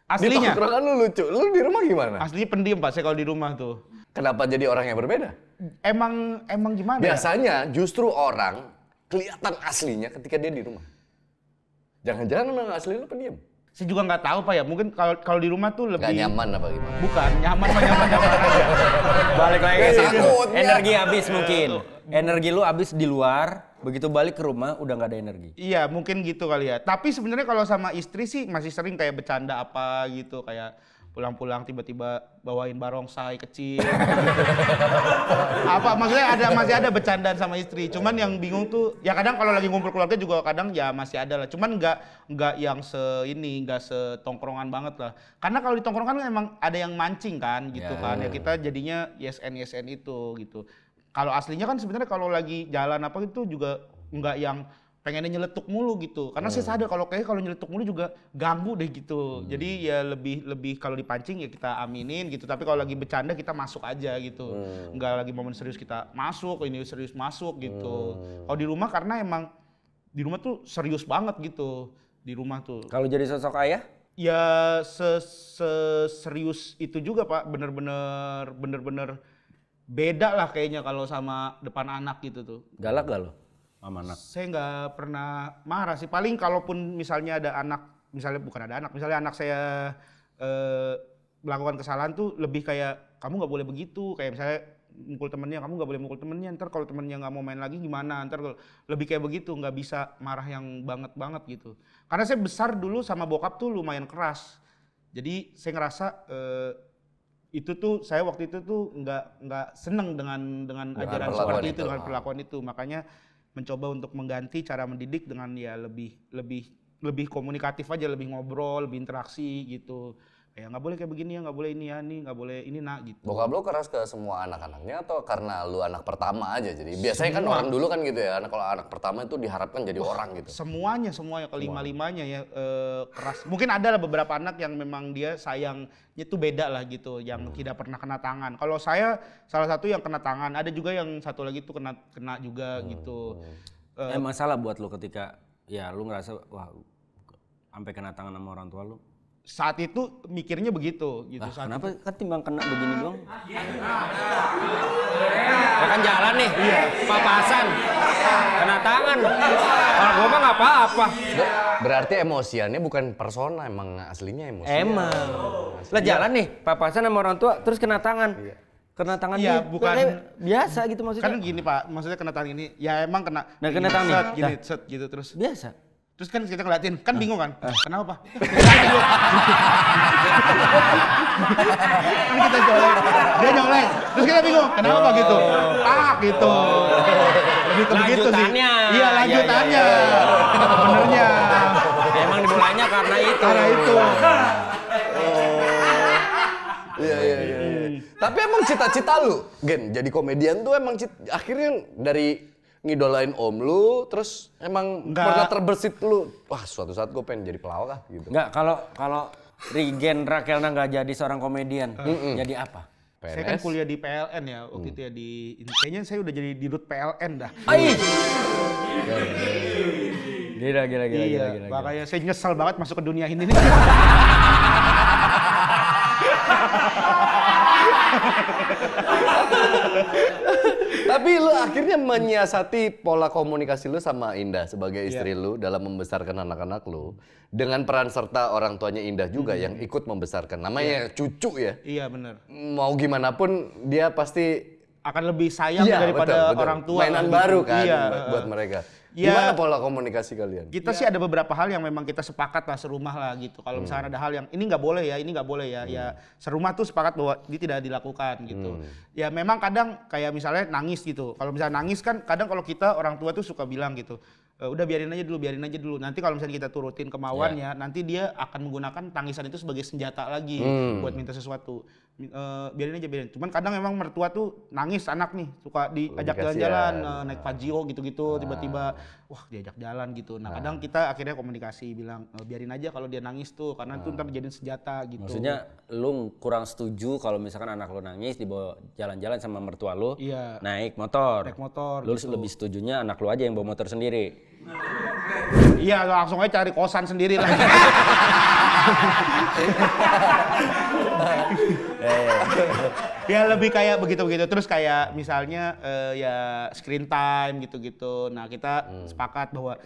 aslinya. Di tongkrongan lu lucu. Lu di rumah gimana? Aslinya pendiam Pak, saya kalau di rumah tuh. Kenapa jadi orang yang berbeda? Emang gimana ya? Biasanya justru orang kelihatan aslinya ketika dia di rumah. Jangan-jangan orang asli lu pendiam. Saya juga nggak tahu Pak ya, mungkin kalau di rumah tuh lebih... Gak nyaman apa gimana? Bukan, nyaman aja. Balik lagi ke situ. Takutnya. Energi habis mungkin. Energi lu habis di luar, begitu balik ke rumah udah nggak ada energi. Iya, mungkin gitu kali ya. Tapi sebenarnya kalau sama istri sih masih sering kayak bercanda apa gitu, kayak pulang-pulang tiba-tiba bawain barongsai kecil. Apa maksudnya masih ada bercandaan sama istri. Cuman yang bingung tuh ya kadang kalau lagi ngumpul keluarga juga kadang ya masih ada lah. Cuman nggak yang nggak setongkrongan banget lah. Karena kalau di tongkrongan kan emang ada yang mancing kan gitu kan. Ya kita jadinya YSN itu gitu. Kalau aslinya kan sebenarnya kalau lagi jalan apa itu juga nggak yang pengennya nyeletuk mulu gitu. Karena saya sadar kalau nyeletuk mulu juga ganggu deh gitu. Jadi ya lebih kalau dipancing ya kita aminin gitu. Tapi kalau lagi bercanda kita masuk aja gitu. Enggak lagi momen serius kita masuk, ini serius masuk gitu. Kalau di rumah karena emang di rumah tuh serius banget gitu. Di rumah tuh. Kalau jadi sosok ayah? Ya serius itu juga Pak. Bener-bener beda lah kayaknya kalau sama depan anak gitu tuh. Galak gak lo sama anak? Saya nggak pernah marah sih. Paling kalaupun misalnya ada anak, misalnya anak saya melakukan kesalahan tuh lebih kayak kamu nggak boleh begitu. Kayak misalnya mukul temennya, kamu nggak boleh mukul temennya. Ntar kalau temennya nggak mau main lagi gimana? Ntar lebih kayak begitu, nggak bisa marah yang banget gitu. Karena saya besar dulu sama bokap tuh lumayan keras. Jadi saya ngerasa itu tuh saya waktu itu tuh nggak seneng dengan ajaran seperti itu, dengan perlakuan itu. Makanya mencoba untuk mengganti cara mendidik dengan ya lebih komunikatif aja, lebih ngobrol, lebih interaksi gitu. ya nggak boleh kayak begini ya, nggak boleh ini ya, nih nggak boleh ini nak gitu. Bokap lo keras ke semua anak-anaknya atau karena lu anak pertama aja? Jadi biasanya kan orang dulu kan gitu ya, kalau anak pertama itu diharapkan jadi orang gitu. Semuanya kelima-limanya ya keras. Mungkin ada lah beberapa anak yang memang dia sayangnya tuh beda lah gitu, yang tidak pernah kena tangan. Kalau saya salah satu yang kena tangan, ada juga yang satu lagi tuh kena juga gitu. Masalah buat lo ketika ya lu ngerasa wah sampai kena tangan sama orang tua lu? Saat itu mikirnya begitu gitu. Kenapa kan timbang kena begini doang? Ya kan jalan nih, papasan, kena tangan. Kalau gua mah nggak apa-apa. Berarti emosiannya bukan persona, emang aslinya emosi. Emang. Lah jalan nih, papasan sama orang tua, terus kena tangan. Kena tangan iya, dia, bukan biasa gitu maksudnya. Kan gini Pak, maksudnya kena tangan ini, ya emang kena. Nah, kena tangan set, nih. gini, set gitu terus. Biasa. Terus kan kita ngeliatin, kan bingung kan? Kenapa Pak? Kan kita nyolek, dia nyolek, terus kita bingung, kenapa gitu? Gitu. Lebih ke begitu sih. Iya, lanjutannya. Benernya. Ya, emang dimulainya karena itu. Iya. Tapi emang cita-cita lu, Gen, jadi komedian tuh emang akhirnya dari ngidolain om lu, terus emang pernah terbersit lu, wah suatu saat gue pengen jadi pelawak lah gitu. Enggak, kalau Regen Rakelna nggak jadi seorang komedian, jadi apa? PNS? Saya kan kuliah di PLN ya, waktu itu ya kayaknya saya udah jadi dirut PLN dah. Gila. Makanya saya nyesel banget masuk ke dunia ini nih. Tapi lu akhirnya menyiasati pola komunikasi lu sama Indah sebagai istri lu dalam membesarkan anak-anak lu dengan peran serta orang tuanya Indah juga yang ikut membesarkan. Namanya cucu ya. Iya benar. Mau gimana pun dia pasti akan lebih sayang daripada betul. orang tua. Mainan baru kan buat mereka. Ya, gimana pola komunikasi kalian? Kita sih ada beberapa hal yang memang kita sepakat lah serumah lah gitu. Kalau misalnya ada hal yang ini nggak boleh ya, ya serumah tuh sepakat bahwa ini tidak dilakukan gitu. Ya memang kadang kayak misalnya nangis gitu. Kalau misalnya nangis kan kadang kalau kita orang tua tuh suka bilang gitu, udah biarin aja dulu. Nanti kalau misalnya kita turutin kemauannya, nanti dia akan menggunakan tangisan itu sebagai senjata lagi buat minta sesuatu. Biarin aja. Cuman kadang memang mertua tuh nangis anak nih, suka diajak jalan-jalan, naik Pajero gitu-gitu, tiba-tiba wah diajak jalan gitu. Nah kadang kita akhirnya komunikasi bilang biarin aja kalau dia nangis tuh, karena itu ntar jadiin senjata gitu. Maksudnya lu kurang setuju kalau misalkan anak lu nangis dibawa jalan-jalan sama mertua lu, naik motor. Lu gitu. Lebih setujunya anak lu aja yang bawa motor sendiri. Iya, langsung aja cari kosan sendiri lah. Ya lebih kayak begitu-begitu. Terus kayak misalnya ya screen time gitu-gitu. Nah kita sepakat bahwa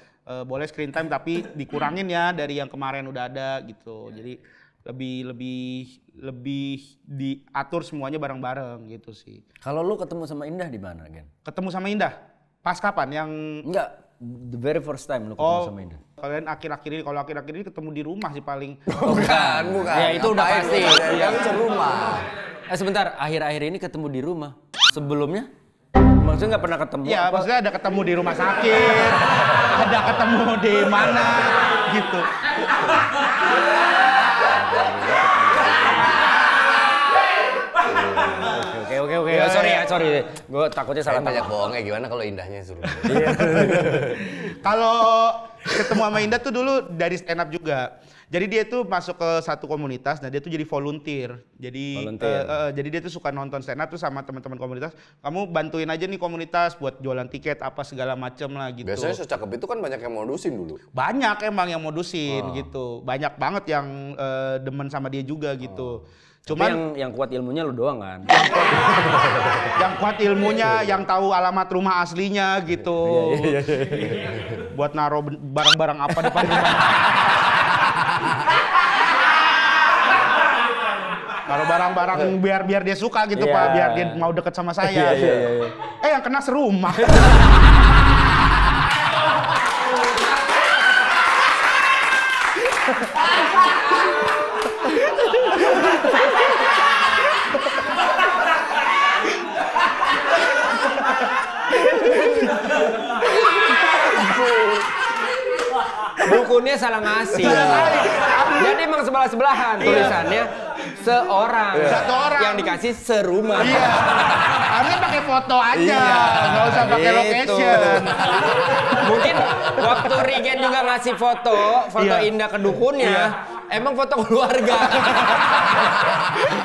boleh screen time tapi dikurangin ya dari yang kemarin udah ada gitu. Jadi lebih diatur semuanya bareng-bareng gitu sih. Kalau lu ketemu sama Indah di mana, Gen? Ketemu sama Indah? Pas kapan? Yang enggak, the very first time lu ketemu sama Indah. Kalian akhir-akhir ini ketemu di rumah sih paling. Bukan. Ya itu udah pasti. Yang serumah. Sebentar, akhir-akhir ini ketemu di rumah. Sebelumnya? Maksudnya nggak pernah ketemu? Ya, maksudnya ada ketemu di rumah sakit, ada ketemu di mana, gitu. Oke. Sorry. Gue takutnya salah Banyak bohongnya gimana kalau Indahnya suruh. Kalau ketemu sama Indah tuh dulu dari stand up juga. Jadi dia tuh masuk ke satu komunitas, nah dia tuh jadi volunteer. Jadi dia tuh suka nonton stand up tuh sama teman-teman komunitas. Kamu bantuin aja nih komunitas buat jualan tiket apa segala macem lah gitu. Biasanya secakep itu kan banyak yang modusin dulu. Banyak emang yang modusin gitu. Banyak banget yang demen sama dia juga gitu. Cuman yang kuat ilmunya lu doang kan? Yang kuat ilmunya, yang tahu alamat rumah aslinya gitu. Iya. Buat naruh barang-barang apa depan rumah. Naruh barang-barang biar dia suka gitu Pak, biar dia mau deket sama saya. Iya. Yang kena serumah. Dukunnya salah ngasih. Jadi emang sebelah-sebelahan tulisannya seorang. Satu orang. Yang dikasih serumah. Iya. Harusnya pakai foto aja, nggak usah pakai Gitu. location. Mungkin waktu Regen juga ngasih foto Iya. Indah ke dukunnya, emang foto keluarga.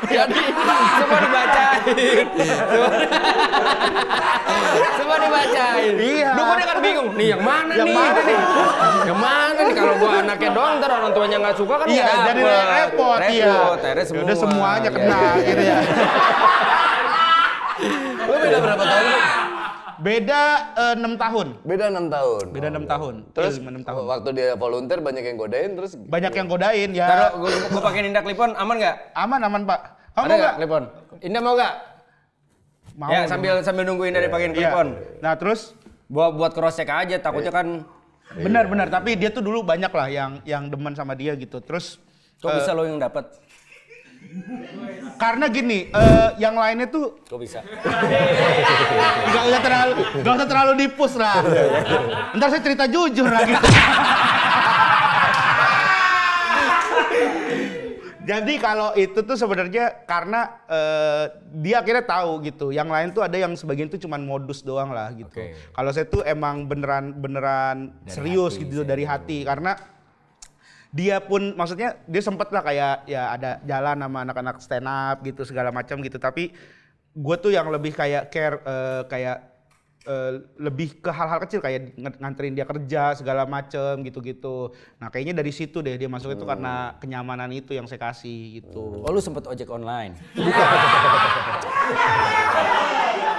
Jadi semua dibacain. Semua dibacain. Iya. Dukunnya kan bingung, nih yang mana Yang nih? mana nih? Yang mana nih? Kalau gua anaknya doang, ntar orang tuanya nggak suka kan Iya, nggak jadi dapet. repot, iya. Akhirnya semua. Udah semuanya kena Iya. gitu ya. Lu beda berapa tahun? Lu? Beda 6 tahun. Beda 6 tahun. Beda 6 tahun. Terus Iya, 6 tahun. waktu dia volunteer banyak yang godain terus Banyak yang godain ya. Taruh gua pakai Indah Clipon aman nggak? Aman Pak. Kamu Ada nggak nggak? Clipon? Indah mau nggak? Mau. Ya sambil nunggu Indah dipakein Iya. Clipon. Nah terus Buat cross check aja, takutnya kan benar, tapi dia tuh dulu banyak lah yang demen sama dia gitu. Terus kok bisa lo yang dapat? karena gini, yang lainnya tuh Kok bisa? nggak usah terlalu dipus lah. Ntar saya cerita jujur lagi. Jadi kalau itu tuh sebenarnya karena dia akhirnya tahu gitu. Yang lain tuh ada yang sebagian tuh cuman modus doang lah gitu. Oke. Kalau saya tuh emang beneran serius gitu dari hati karena dia pun maksudnya dia sempet lah kayak ya ada jalan sama anak-anak stand up gitu segala macam gitu. Tapi gue tuh yang lebih kayak care kayak lebih ke hal-hal kecil kayak nganterin dia kerja segala macem gitu-gitu. Nah kayaknya dari situ deh dia masuk itu karena kenyamanan itu yang saya kasih gitu. Oh lu sempet ojek online?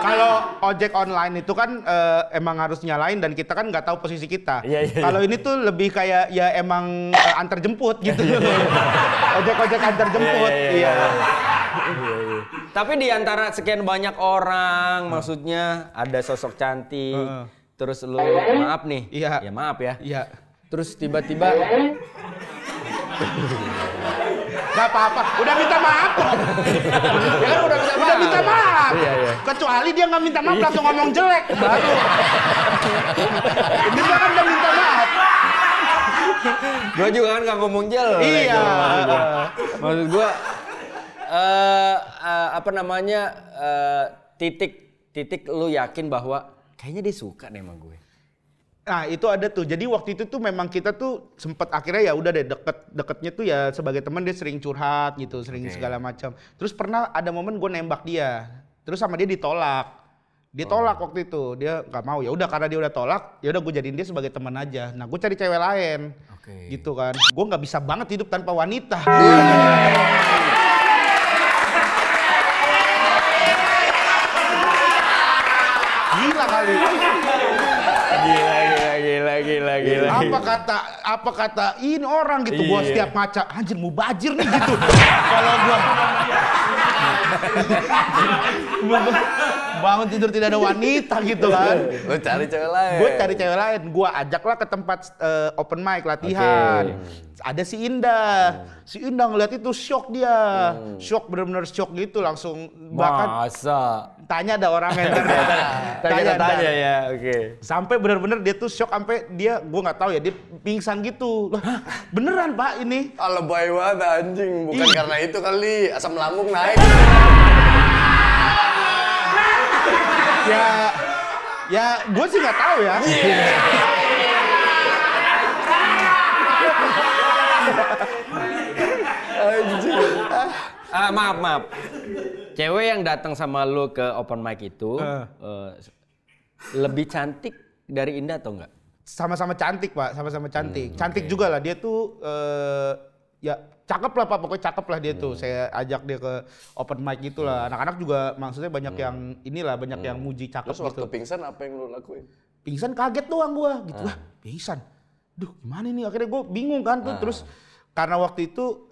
Kalau ojek online itu kan emang harus nyalain dan kita kan nggak tahu posisi kita. Iya. Kalau ini tuh lebih kayak ya emang antar jemput gitu. Ojek-ojek antar jemput. Iya. Tapi di antara sekian banyak orang, maksudnya ada sosok cantik, terus lu maaf nih, Iya. ya maaf ya. Iya. Terus tiba-tiba, Gak apa-apa, udah minta maaf kok. Ya kan udah minta maaf. Iya. Kecuali dia nggak minta maaf langsung ngomong jelek baru. Dia kan udah minta maaf. gua juga kan gak ngomong jelek. Iya. Maksud gua, apa namanya, titik lu yakin bahwa kayaknya dia suka deh sama gue. Nah itu ada tuh, jadi waktu itu tuh memang kita tuh sempet akhirnya ya udah deh deketnya tuh ya sebagai teman dia sering curhat gitu, sering segala macam. Terus pernah ada momen gue nembak dia, terus sama dia ditolak. Dia tolak waktu itu, dia nggak mau. Ya udah karena dia udah tolak, ya udah gue jadiin dia sebagai teman aja. Nah gue cari cewek lain, gitu kan. Gue nggak bisa banget hidup tanpa wanita. Gila kali. Gila. Apa kata ini orang gitu gua setiap ngaca anjir mau bajir nih gitu. Kalau gua bangun tidur tidak ada wanita gitu kan. lu cari cewek lain. Gue cari cewek lain, gue ajaklah ke tempat open mic latihan. Ada si Indah, si Indah ngeliat itu shock dia, shock bener-bener shock gitu langsung bahkan Masa? tanya ada orangnya Tanya Dan. ya, oke. Sampai bener-bener dia tuh shock sampai dia gue nggak tahu ya dia pingsan gitu. Lah, beneran Pak ini? Ah, lebay banget anjing. Bukan karena itu kali, asam lambung naik. Ya gue sih nggak tahu ya. Maaf. Cewek yang datang sama lu ke open mic itu lebih cantik dari Indah atau enggak? Sama-sama cantik Pak, sama-sama cantik. Cantik juga lah dia tuh ya cakep lah Pak, pokoknya cakep lah dia tuh. Saya ajak dia ke open mic gitu lah. Anak-anak juga maksudnya banyak yang inilah, banyak yang muji cakep Terus waktu gitu. pingsan apa yang lu lakuin? Pingsan kaget doang gua gitu. Wah, pingsan. Duh, gimana nih? Akhirnya gua bingung kan tuh. Terus karena waktu itu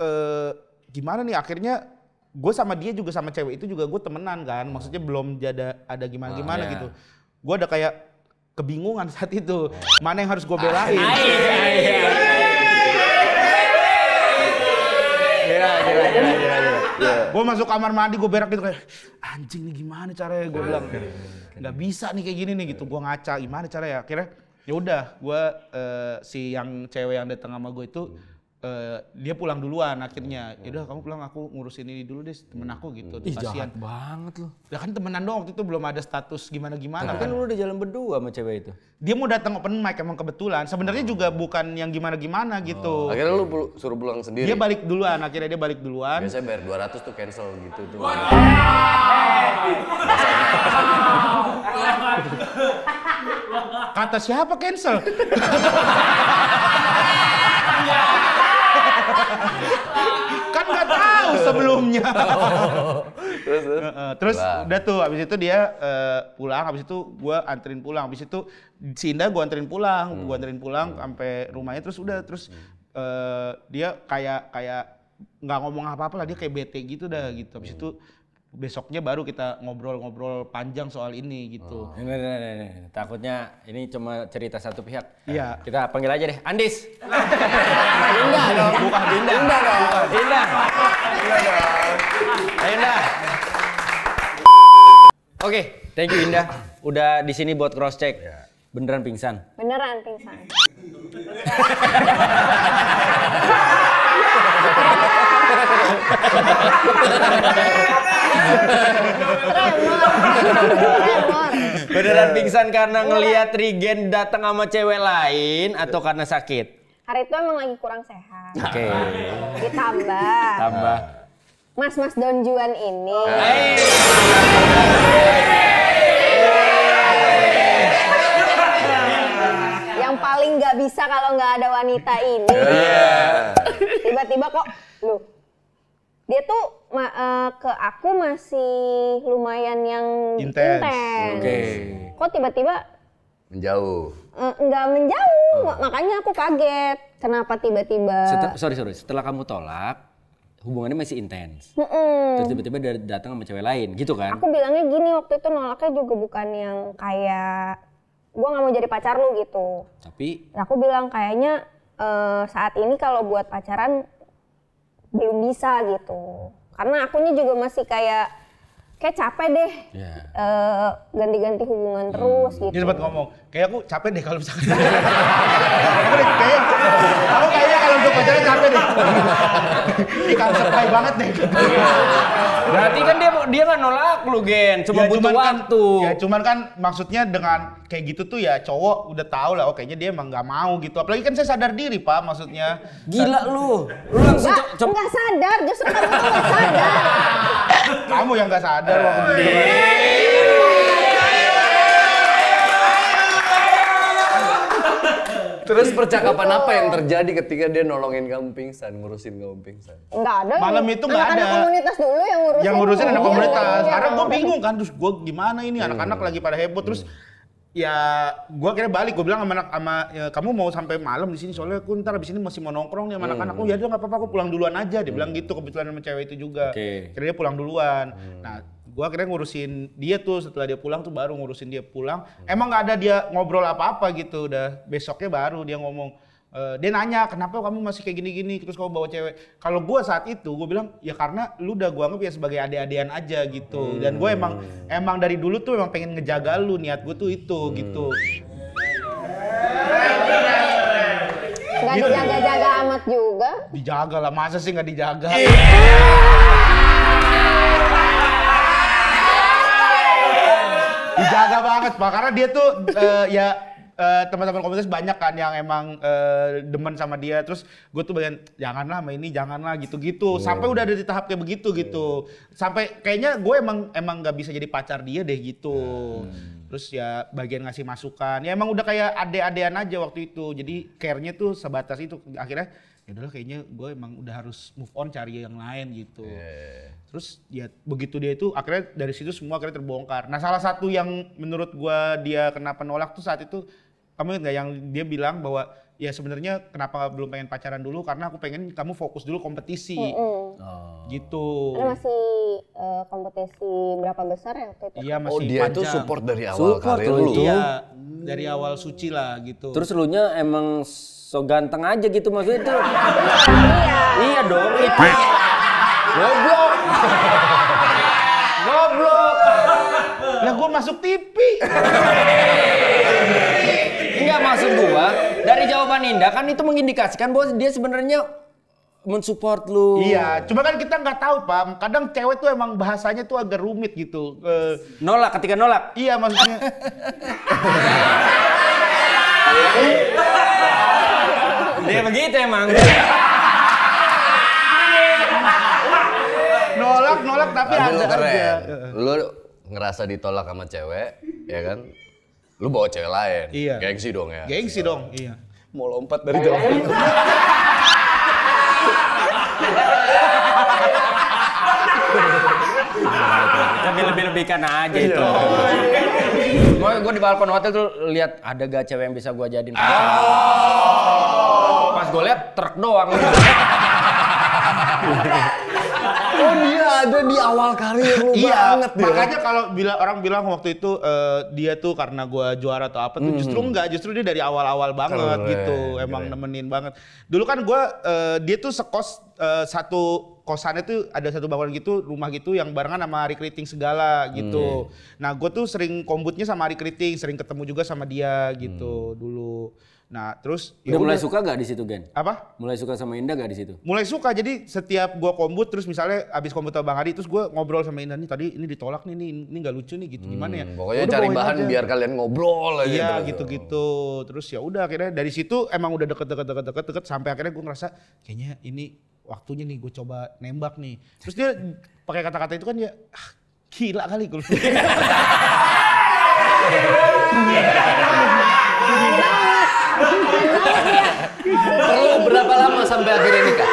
gimana nih akhirnya gue sama dia juga sama cewek itu juga gue temenan kan. Maksudnya belum ada gimana-gimana gitu. Gue ada kayak kebingungan saat itu. Mana yang harus gue belain. Gue masuk kamar mandi, gue berak gitu kayak anjing nih gimana caranya, gue bilang nggak bisa nih kayak gini nih gitu. Gue ngaca gimana caranya, akhirnya ya udah gue si yang cewek yang datang sama gue itu dia pulang duluan akhirnya. Ya udah kamu pulang, aku ngurusin ini dulu deh temen aku gitu. Ih Kasihan. jahat banget lu. Ya kan temenan doang waktu itu belum ada status gimana-gimana Tapi kan kan. lu udah jalan berdua sama cewek itu. Dia mau datang open mic emang kebetulan. Sebenarnya juga bukan yang gimana-gimana gitu. Akhirnya lu suruh pulang sendiri. Dia balik duluan, akhirnya dia balik duluan. Biasanya bayar 200 tuh cancel gitu tuh. Kata siapa cancel? Kan nggak tahu sebelumnya. Terus udah tuh abis itu dia pulang, abis itu gue anterin pulang, abis itu si Indah gue anterin pulang, sampai rumahnya terus dia kayak nggak ngomong apa-apa lah, dia kayak bete gitu dah gitu. Abis itu besoknya baru kita ngobrol-ngobrol panjang soal ini gitu. Ini. Takutnya ini cuma cerita satu pihak. Iya. Kita panggil aja deh, Andis. Indah dong. Bukan Indah. Indah dong. Indah. Indah. Oke, thank you Indah. Udah di sini buat cross check. Beneran pingsan. Beneran pingsan. Tremor. Beneran pingsan karena ngelihat Regen datang sama cewek lain atau karena sakit? Hari itu emang lagi kurang sehat. Oke. Ditambah Mas Don Juan ini yang paling nggak bisa kalau nggak ada wanita ini. Tiba-tiba kok lu dia tuh ke aku masih lumayan yang Intens. Oke. Kok tiba-tiba Menjauh. nggak menjauh, makanya aku kaget. Kenapa tiba-tiba? Sorry. Setelah kamu tolak, hubungannya masih intens. Mm-mm. Terus tiba-tiba dia datang sama cewek lain, gitu kan? Aku bilangnya gini waktu itu, nolaknya juga bukan yang kayak gua nggak mau jadi pacar lu gitu. Tapi Aku bilang kayaknya saat ini kalau buat pacaran belum bisa gitu. Karena akunya juga masih kayak capek deh ya. ganti-ganti hubungan terus gitu. Dia sempat ngomong, kayak aku capek deh kalau misalkan. Aku kayaknya kalau untuk pacaran capek deh. Ini kalau supply banget deh. Berarti kan dia nggak nolak lu, Gen. Cuma butuh waktu. Cuman kan maksudnya dengan kayak gitu tuh ya cowok udah tahu lah, oh kayaknya dia emang nggak mau gitu. Apalagi kan saya sadar diri Pak, maksudnya. Gila lu. Lu langsung Nggak sadar, justru kamu tuh nggak sadar. Kamu yang nggak sadar waktu itu. Terus percakapan apa yang terjadi ketika dia nolongin kamu pingsan, ngurusin kamu pingsan? Nggak ada. Malam itu nggak Anak-anak ada. komunitas dulu yang ngurusin. Anak Iya, komunitas. iya. Karena gue bingung kan, terus gue gimana ini anak-anak lagi pada heboh terus. Ya, gue akhirnya balik. Gue bilang sama kamu mau sampai malam di sini soalnya aku ntar abis ini masih mau nongkrong nih sama anak-anak. Oh ya udah nggak apa-apa, aku pulang duluan aja. Dia bilang gitu, kebetulan sama cewek itu juga. Oke. Akhirnya dia pulang duluan. Nah, gue akhirnya ngurusin dia tuh. Setelah dia pulang tuh baru ngurusin dia pulang. Emang nggak ada dia ngobrol apa-apa gitu. Udah besoknya baru dia ngomong. Dia nanya kenapa kamu masih kayak gini-gini terus kamu bawa cewek. Kalau gue saat itu gue bilang ya karena lu udah gue anggap ya sebagai ade-adean aja gitu. Dan gue emang dari dulu tuh emang pengen ngejaga lu, niat gue tuh itu gitu. Nggak dijaga-jaga amat juga. Dijaga lah, masa sih nggak dijaga? Dijaga banget Pak, karena dia tuh teman-teman komunitas banyak kan yang emang demen sama dia. Terus gue tuh bagian janganlah sama ini, janganlah gitu-gitu. Sampai udah ada di tahap kayak begitu gitu. Sampai kayaknya gue emang nggak bisa jadi pacar dia deh gitu. Terus ya bagian ngasih masukan. Ya emang udah kayak ade-adean aja waktu itu. Jadi care-nya tuh sebatas itu. Akhirnya ya udahlah kayaknya gue emang udah harus move on cari yang lain gitu. Terus ya begitu dia itu akhirnya dari situ semua akhirnya terbongkar. Nah salah satu yang menurut gue dia kenapa nolak tuh saat itu, kamu ingat nggak yang dia bilang bahwa ya sebenarnya kenapa belum pengen pacaran dulu karena aku pengen kamu fokus dulu kompetisi. Gitu. Ada masih kompetisi berapa besar ya waktu itu? Iya masih Oh dia panjang. tuh support dari awal Support karir tuh lu. itu. Iya, dari awal suci lah gitu. Terus elunya emang so ganteng aja gitu maksudnya itu. Iya dong. Itu. Goblok. Goblok. Lah gue masuk TV. Enggak, maksud gua dari jawaban Indah kan itu mengindikasikan bahwa dia sebenarnya mensupport lu. Iya, cuma kan kita nggak tahu, Pak. Kadang cewek tuh emang bahasanya tuh agak rumit gitu. Nolak ketika nolak. Iya, maksudnya. Dia begitu emang. Nolak tapi Lu ada keren. aja. Lu ngerasa ditolak sama cewek, ya kan? Lu bawa cewek lain. Iya. Gengsi dong ya. Gengsi dong, iya. Mau lompat dari jalan. Tapi lebih-lebihkan aja itu. Gue di balkon hotel tuh lihat ada gak cewek yang bisa gue jadiin pacar. Pas gue lihat truk doang. Oh dia ada di awal karir lu banget dia. Makanya kalau orang bilang waktu itu dia tuh karena gua juara atau apa tuh justru dia dari awal-awal banget gitu. Emang nemenin banget. Dulu kan gua dia tuh sekos satu kosannya tuh ada satu bangunan gitu, rumah gitu yang barengan sama Ari Kriting segala gitu. Nah, gue tuh sering kombutnya sama Ari Kriting, sering ketemu juga sama dia gitu dulu. Nah, terus Udah mulai suka gak di situ, Gen? apa? Mulai suka sama Indah gak di situ? Mulai suka, jadi setiap gua kombut terus misalnya abis kombut sama Bang Adi terus gua ngobrol sama Indah nih tadi ini ditolak nih, ini nggak lucu nih gitu gimana ya? Pokoknya Udah cari bawain bahan aja. biar kalian ngobrol aja. Iya terus. gitu-gitu. Terus ya udah akhirnya dari situ emang udah deket sampai akhirnya gua ngerasa kayaknya ini waktunya nih gue coba nembak nih. Terus dia pakai kata-kata itu kan ya gila kali gue. Perlu berapa lama sampai akhirnya nikah?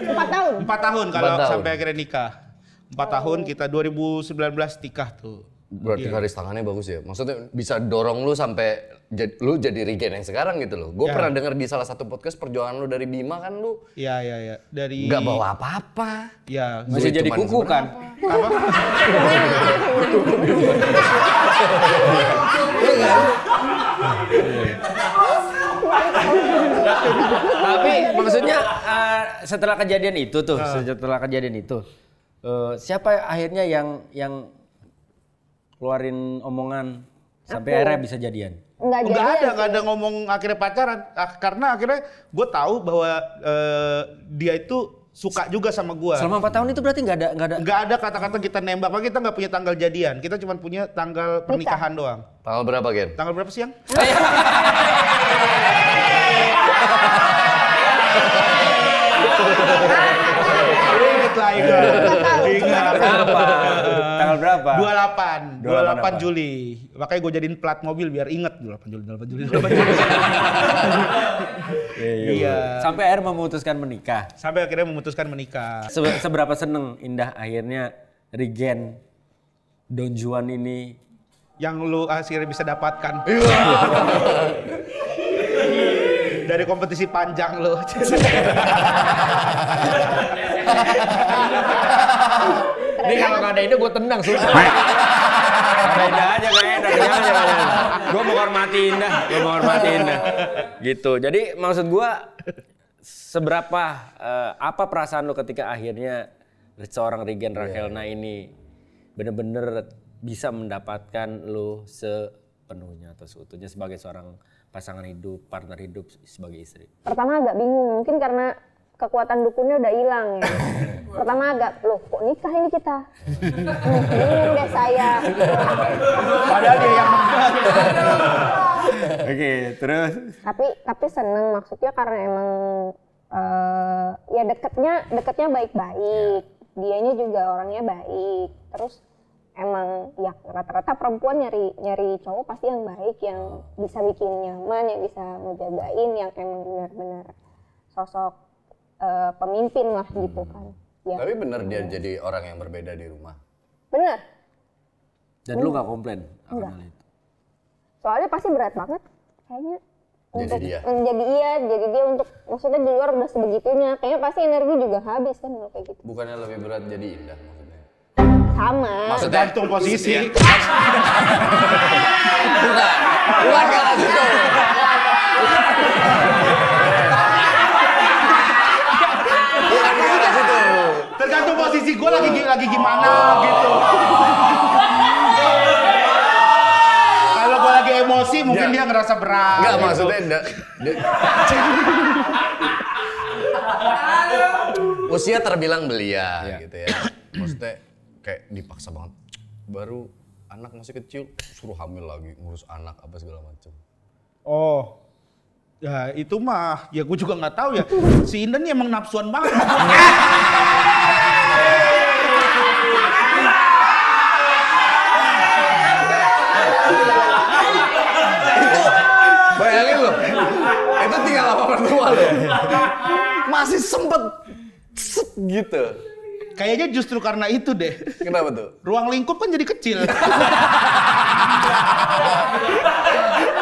4 tahun. 4 tahun kalau 4 tahun. sampai akhirnya nikah. 4 tahun kita 2019 nikah tuh. Berarti garis tangannya bagus ya. Maksudnya bisa dorong lu sampai lu jadi Regen yang sekarang gitu loh. Gue pernah denger di salah satu podcast perjuangan lu dari Bima kan lu Iya. Dari nggak bawa apa-apa. Ya, Masih jadi cuman kuku kan? apa? Tapi maksudnya setelah kejadian itu tuh, siapa akhirnya yang keluarin omongan sampai akhirnya bisa jadian? Enggak Nggak ada ngomong akhirnya pacaran. Karena akhirnya gue tahu bahwa dia itu suka juga sama gue. Selama 4 tahun itu berarti nggak ada. Nggak ada kata-kata kita nembak, makanya kita nggak punya tanggal jadian. Kita cuma punya tanggal pernikahan doang. Tanggal berapa, Gen? Tanggal berapa siang? Ingat. Apa? Tanggal berapa? 28 Juli. Makanya gue jadiin plat mobil biar inget 28 Juli. Iya. Sampai akhirnya memutuskan menikah. Sampai akhirnya memutuskan menikah. Seberapa seneng Indah akhirnya Regen Don Juan ini Yang lu akhirnya bisa dapatkan. Dari kompetisi panjang lo. Ini kalau nggak ada Indah gue tendang sumpah. Ada Indah aja nggak enak. Gue mau hormati Indah. Gitu. Jadi maksud gue seberapa apa perasaan lo ketika akhirnya seorang Regen Rakhelna ini bener-bener bisa mendapatkan lo sepenuhnya atau seutuhnya sebagai seorang pasangan hidup, partner hidup sebagai istri? Pertama agak bingung, mungkin karena kekuatan dukunnya udah hilang ya. Pertama agak, loh kok nikah ini kita? Bingung deh saya. Padahal dia yang Oke, terus? Tapi seneng, maksudnya karena emang ya deketnya baik-baik. Dianya juga orangnya baik. Terus emang ya rata-rata perempuan nyari cowok pasti yang baik, yang bisa bikin nyaman, yang bisa ngejagain, yang emang benar-benar sosok pemimpin lah gitu kan. Ya. Tapi bener dia jadi orang yang berbeda di rumah. Bener. Dan lu nggak komplain akan hal itu? Soalnya pasti berat banget kayaknya. Jadi dia untuk maksudnya di luar udah sebegitunya. Kayaknya pasti energi juga habis kan kalau kayak gitu. Bukannya lebih berat jadi Indah maksudnya? Sama. tergantung posisi. Bukan kayak gitu. Tergantung posisi gue lagi gimana gitu. Kalau gue lagi emosi mungkin dia ngerasa berat. Enggak gitu. maksudnya usia terbilang belia gitu ya. Maksudnya kayak dipaksa banget. Baru anak masih kecil suruh hamil lagi, ngurus anak apa segala macam. Oh. Ya itu mah, ya gue juga nggak tahu ya. Si Indah nih emang nafsuan banget. Bayangin loh, itu tinggal sama mertua loh. Masih sempet set gitu. Kayaknya justru karena itu deh. Kenapa tuh? Ruang lingkup kan jadi kecil.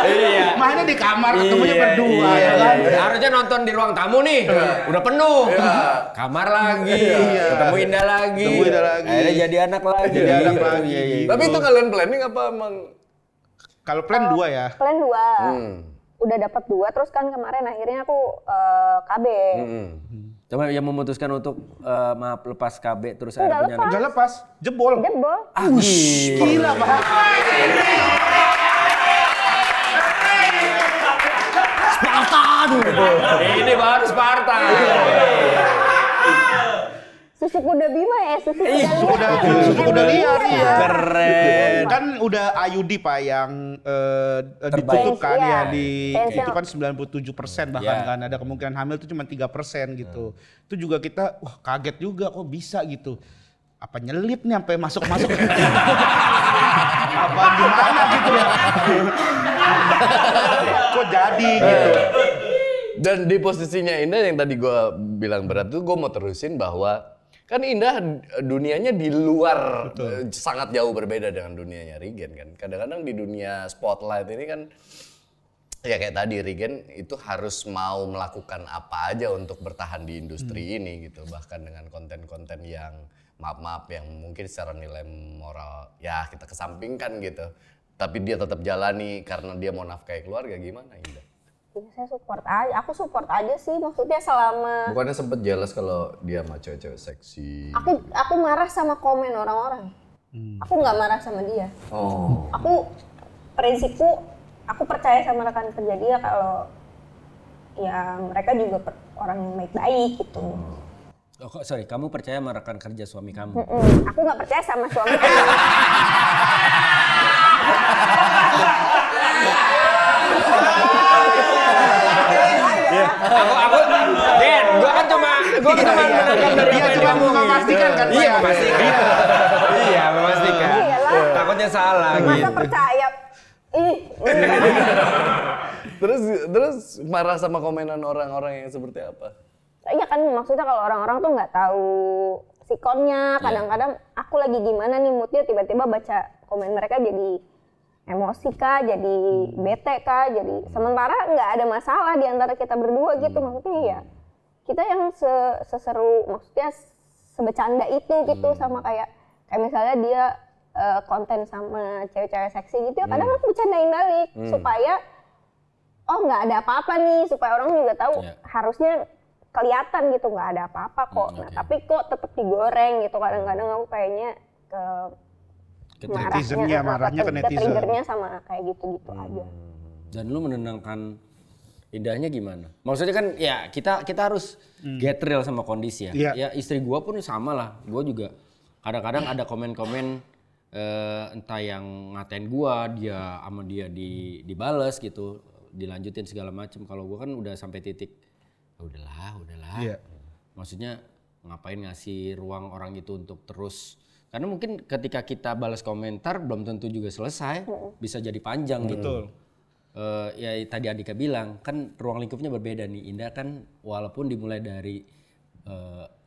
Iya. Mainnya di kamar, ketemunya berdua ya kan. Harusnya nonton di ruang tamu nih, udah penuh. Kamar lagi, ketemu Indah lagi. Ketemu Indah lagi. Akhirnya jadi anak lagi. Jadi anak lagi. Iya. Tapi itu kalian planning apa emang? Kalau plan 2 ya. Plan 2. Udah dapat 2, terus kan kemarin akhirnya aku KB. Coba yang memutuskan untuk maaf lepas KB terus Enggak akhirnya punya anak. Enggak lepas, jebol. Jebol. Gila banget. Spartan! Ini baru Spartan. Susu kuda Bima ya, susu kuda liar. Susu kuda liar ya. Keren. Kan udah Ayudi Pak yang ditutup kan Iya. ya di Pensil. itu kan 97% bahkan kan ada kemungkinan hamil itu cuma 3% gitu. Itu juga kita wah kaget juga kok bisa gitu. Apa nyelip nih sampai masuk-masuk. Apa gimana gitu ya. Kok jadi gitu. Dan di posisinya Indah yang tadi gue bilang berat tuh gue mau terusin bahwa kan Indah dunianya di luar sangat jauh berbeda dengan dunianya Rigen kan. Kadang-kadang di dunia spotlight ini kan ya kayak tadi Rigen itu harus mau melakukan apa aja untuk bertahan di industri ini gitu. Bahkan dengan konten-konten yang maaf-maaf yang mungkin secara nilai moral ya kita kesampingkan gitu. Tapi dia tetap jalani karena dia mau nafkahi keluarga. Gimana Indah? Ya, saya support aja, aku support aja sih, maksudnya selama Bukannya sempet jealous kalau dia sama cewek-cewek seksi. aku marah sama komen orang-orang. Aku nggak marah sama dia. Oh. Aku prinsipku, aku percaya sama rekan kerja dia kalau ya mereka juga orang yang baik-baik gitu. Oh, sorry, kamu percaya sama rekan kerja suami kamu? Aku nggak percaya sama suami aku. Aku, Den, gua kan cuma menangkap dari Dia apa yang cuma diomongin. memastikan kan, Pak, Iya, ya? memastikan. Iya, memastikan. Iyalah. Takutnya salah Masa gitu. percaya? Terus marah sama komenan orang-orang yang seperti apa? Iya kan maksudnya kalau orang-orang tuh nggak tahu sikonnya, kadang-kadang aku lagi gimana nih moodnya tiba-tiba baca komen mereka jadi emosi kah, jadi bete kah, jadi sementara nggak ada masalah di antara kita berdua gitu, maksudnya ya kita yang seseru, maksudnya sebecanda itu gitu sama kayak misalnya dia konten sama cewek-cewek seksi gitu ya kadang aku bercandain balik supaya oh nggak ada apa-apa nih, supaya orang juga tahu harusnya kelihatan gitu nggak ada apa-apa kok. Nah, tapi kok tetap digoreng gitu kadang-kadang aku kayaknya ke marahnya ke netizen. Triggernya sama kayak gitu-gitu aja. Dan lu menenangkan Indahnya gimana? Maksudnya kan ya kita harus get real sama kondisi ya. Iya. Ya istri gua pun sama lah. Gua juga kadang-kadang ada komen-komen entah yang ngatain gua, dia sama dia dibales gitu, dilanjutin segala macem. Kalau gua kan udah sampai titik udahlah. Iya. Maksudnya ngapain ngasih ruang orang itu untuk terus, karena mungkin ketika kita balas komentar belum tentu juga selesai, bisa jadi panjang gitu. Ya tadi Andika bilang kan ruang lingkupnya berbeda nih. Indah kan walaupun dimulai dari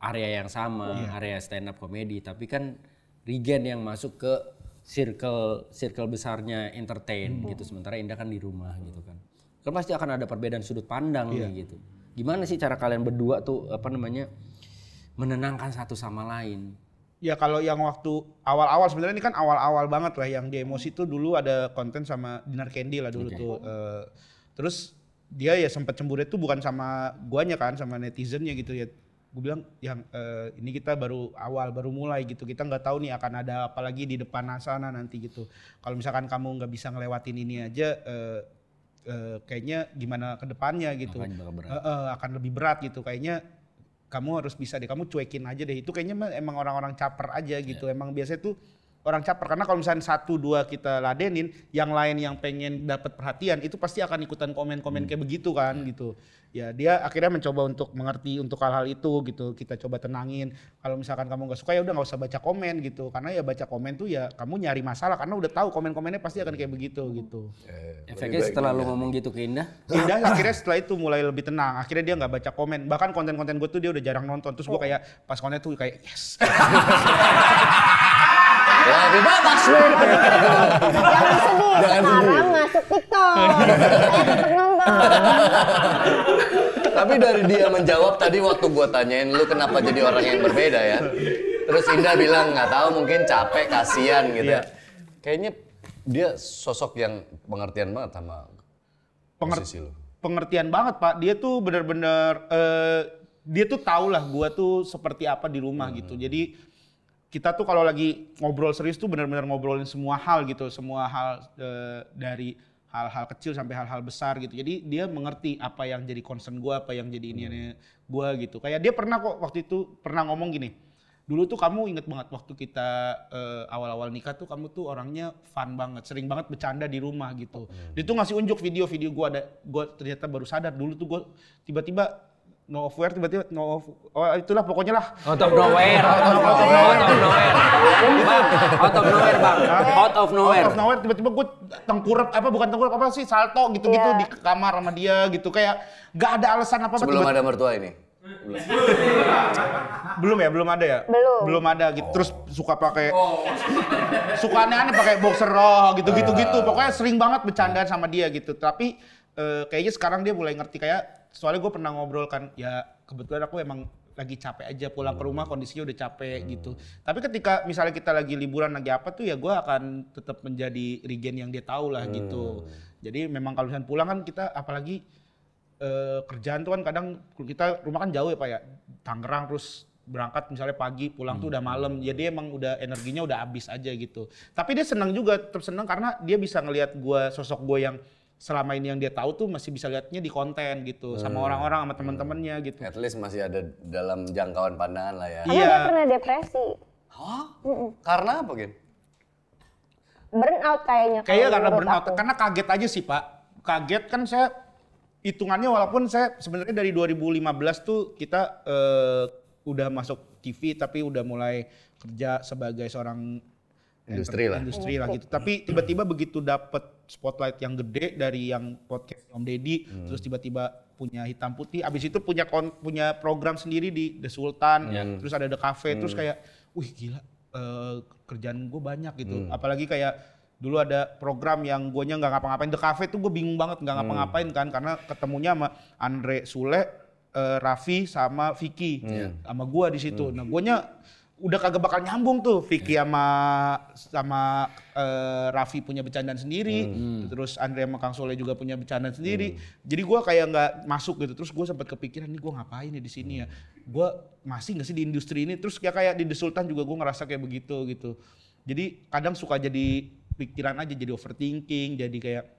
area yang sama, area stand up comedy, tapi kan Rigen yang masuk ke circle besarnya entertain gitu. Sementara Indah kan di rumah gitu kan. Kan pasti akan ada perbedaan sudut pandang nih gitu. Gimana sih cara kalian berdua tuh menenangkan satu sama lain? Ya kalau yang waktu awal-awal sebenarnya ini kan awal-awal banget lah yang di emosi tuh dulu ada konten sama Dinar Candy lah dulu tuh. Terus dia ya sempat cemburu itu bukan sama guanya kan, sama netizennya gitu ya. Gue bilang yang ini kita baru mulai gitu. Kita nggak tahu nih akan ada apa lagi di depan sana nanti gitu. Kalau misalkan kamu nggak bisa ngelewatin ini aja kayaknya gimana ke depannya gitu. Akan akan lebih berat gitu kayaknya. kamu harus bisa deh, kamu cuekin aja deh. Itu kayaknya emang orang-orang caper aja gitu. Emang biasanya tuh orang caper, karena kalau misalnya 1-2 kita ladenin, yang lain yang pengen dapat perhatian itu pasti akan ikutan komen-komen kayak begitu kan gitu. Ya dia akhirnya mencoba untuk mengerti untuk hal-hal itu gitu. Kita coba tenangin. Kalau misalkan kamu nggak suka ya udah nggak usah baca komen gitu. Karena ya baca komen tuh ya kamu nyari masalah karena udah tahu komen-komennya pasti akan kayak begitu gitu. Efeknya setelah lu ngomong gitu ke Indah, Indah akhirnya setelah itu mulai lebih tenang. Akhirnya dia nggak baca komen. Bahkan konten-konten gue tuh dia udah jarang nonton. Terus gue kayak pas konten tuh kayak yes. Lebih batas nih. Jangan sedih, Jangan sedih. sekarang masuk TikTok. Saya tetap nonton. Tapi dari dia menjawab tadi waktu gua tanyain lu kenapa jadi orang yang berbeda ya. Terus Indah bilang nggak tahu mungkin capek, kasihan gitu ya. Kayaknya dia sosok yang pengertian banget sama posisi lu. Pengertian banget Pak. Dia tuh bener-bener dia tuh tahu lah gua tuh seperti apa di rumah gitu. Jadi kita tuh kalau lagi ngobrol serius tuh benar-benar ngobrolin semua hal gitu, semua hal dari hal-hal kecil sampai hal-hal besar gitu. Jadi dia mengerti apa yang jadi concern gue, apa yang jadi iniannya gue gitu. Kayak dia pernah kok waktu itu pernah ngomong gini, dulu tuh kamu inget banget waktu kita awal-awal nikah tuh kamu tuh orangnya fun banget, sering banget bercanda di rumah gitu. Dia tuh ngasih unjuk video-video gue ternyata baru sadar dulu tuh gue tiba-tiba tiba-tiba itulah pokoknya lah. out of nowhere, out of nowhere. Tiba-tiba gue bukan tengkurap apa sih, salto gitu-gitu di kamar sama dia gitu, kayak gak ada alasan apa-apa. Sebelum ada mertua ini. Belum ada ya? Belum ada gitu. Terus suka aneh-aneh pakai boxer gitu. Pokoknya sering banget bercandaan sama dia gitu. Tapi kayaknya sekarang dia mulai ngerti, kayak soalnya gue pernah ngobrol kan, ya kebetulan aku emang lagi capek aja pulang ke rumah, kondisinya udah capek gitu. Tapi ketika misalnya kita lagi liburan lagi apa tuh ya gue akan tetap menjadi regen yang dia tahu lah gitu. Jadi memang kalau misalnya pulang kan kita apalagi kerjaan tuh kan kadang kita rumah kan jauh ya Pak ya, Tangerang, terus berangkat misalnya pagi pulang tuh udah malam, jadi emang udah energinya udah habis aja gitu. Tapi dia senang juga, tetap senang karena dia bisa ngelihat sosok gue yang selama ini yang dia tahu tuh masih bisa lihatnya di konten gitu, sama orang-orang, sama teman-temannya gitu. At least masih ada dalam jangkauan pandangan lah ya. Karena dia pernah depresi. Hah? Karena apa Gen? Burnout kayaknya. Kayaknya karena menurut burnout, aku. karena kaget aja sih Pak. Kaget kan saya, hitungannya walaupun saya sebenarnya dari 2015 tuh kita udah masuk TV tapi udah mulai kerja sebagai seorang industri lah gitu. Tapi tiba-tiba begitu dapet spotlight yang gede dari yang podcast Om Deddy, terus tiba-tiba punya Hitam Putih, abis itu punya program sendiri di The Sultan, terus ada The Cafe, terus kayak, wih gila, kerjaan gue banyak gitu. Apalagi kayak dulu ada program yang guanya nggak ngapa-ngapain, The Cafe tuh gue bingung banget nggak ngapa-ngapain kan, karena ketemunya sama Andre Sule, Raffi sama Vicky, sama gua di situ. Nah guanya udah kagak bakal nyambung tuh, Vicky sama Raffi punya bercandaan sendiri, terus Andre sama Kang Soleh juga punya bercandaan sendiri. Jadi gue kayak nggak masuk gitu. Terus gue sempat kepikiran, nih gue ngapain ya di sini ya? Gue masih nggak sih di industri ini? Terus kayak di The Sultan juga gue ngerasa kayak begitu gitu. Jadi kadang suka jadi pikiran aja, jadi overthinking, jadi kayak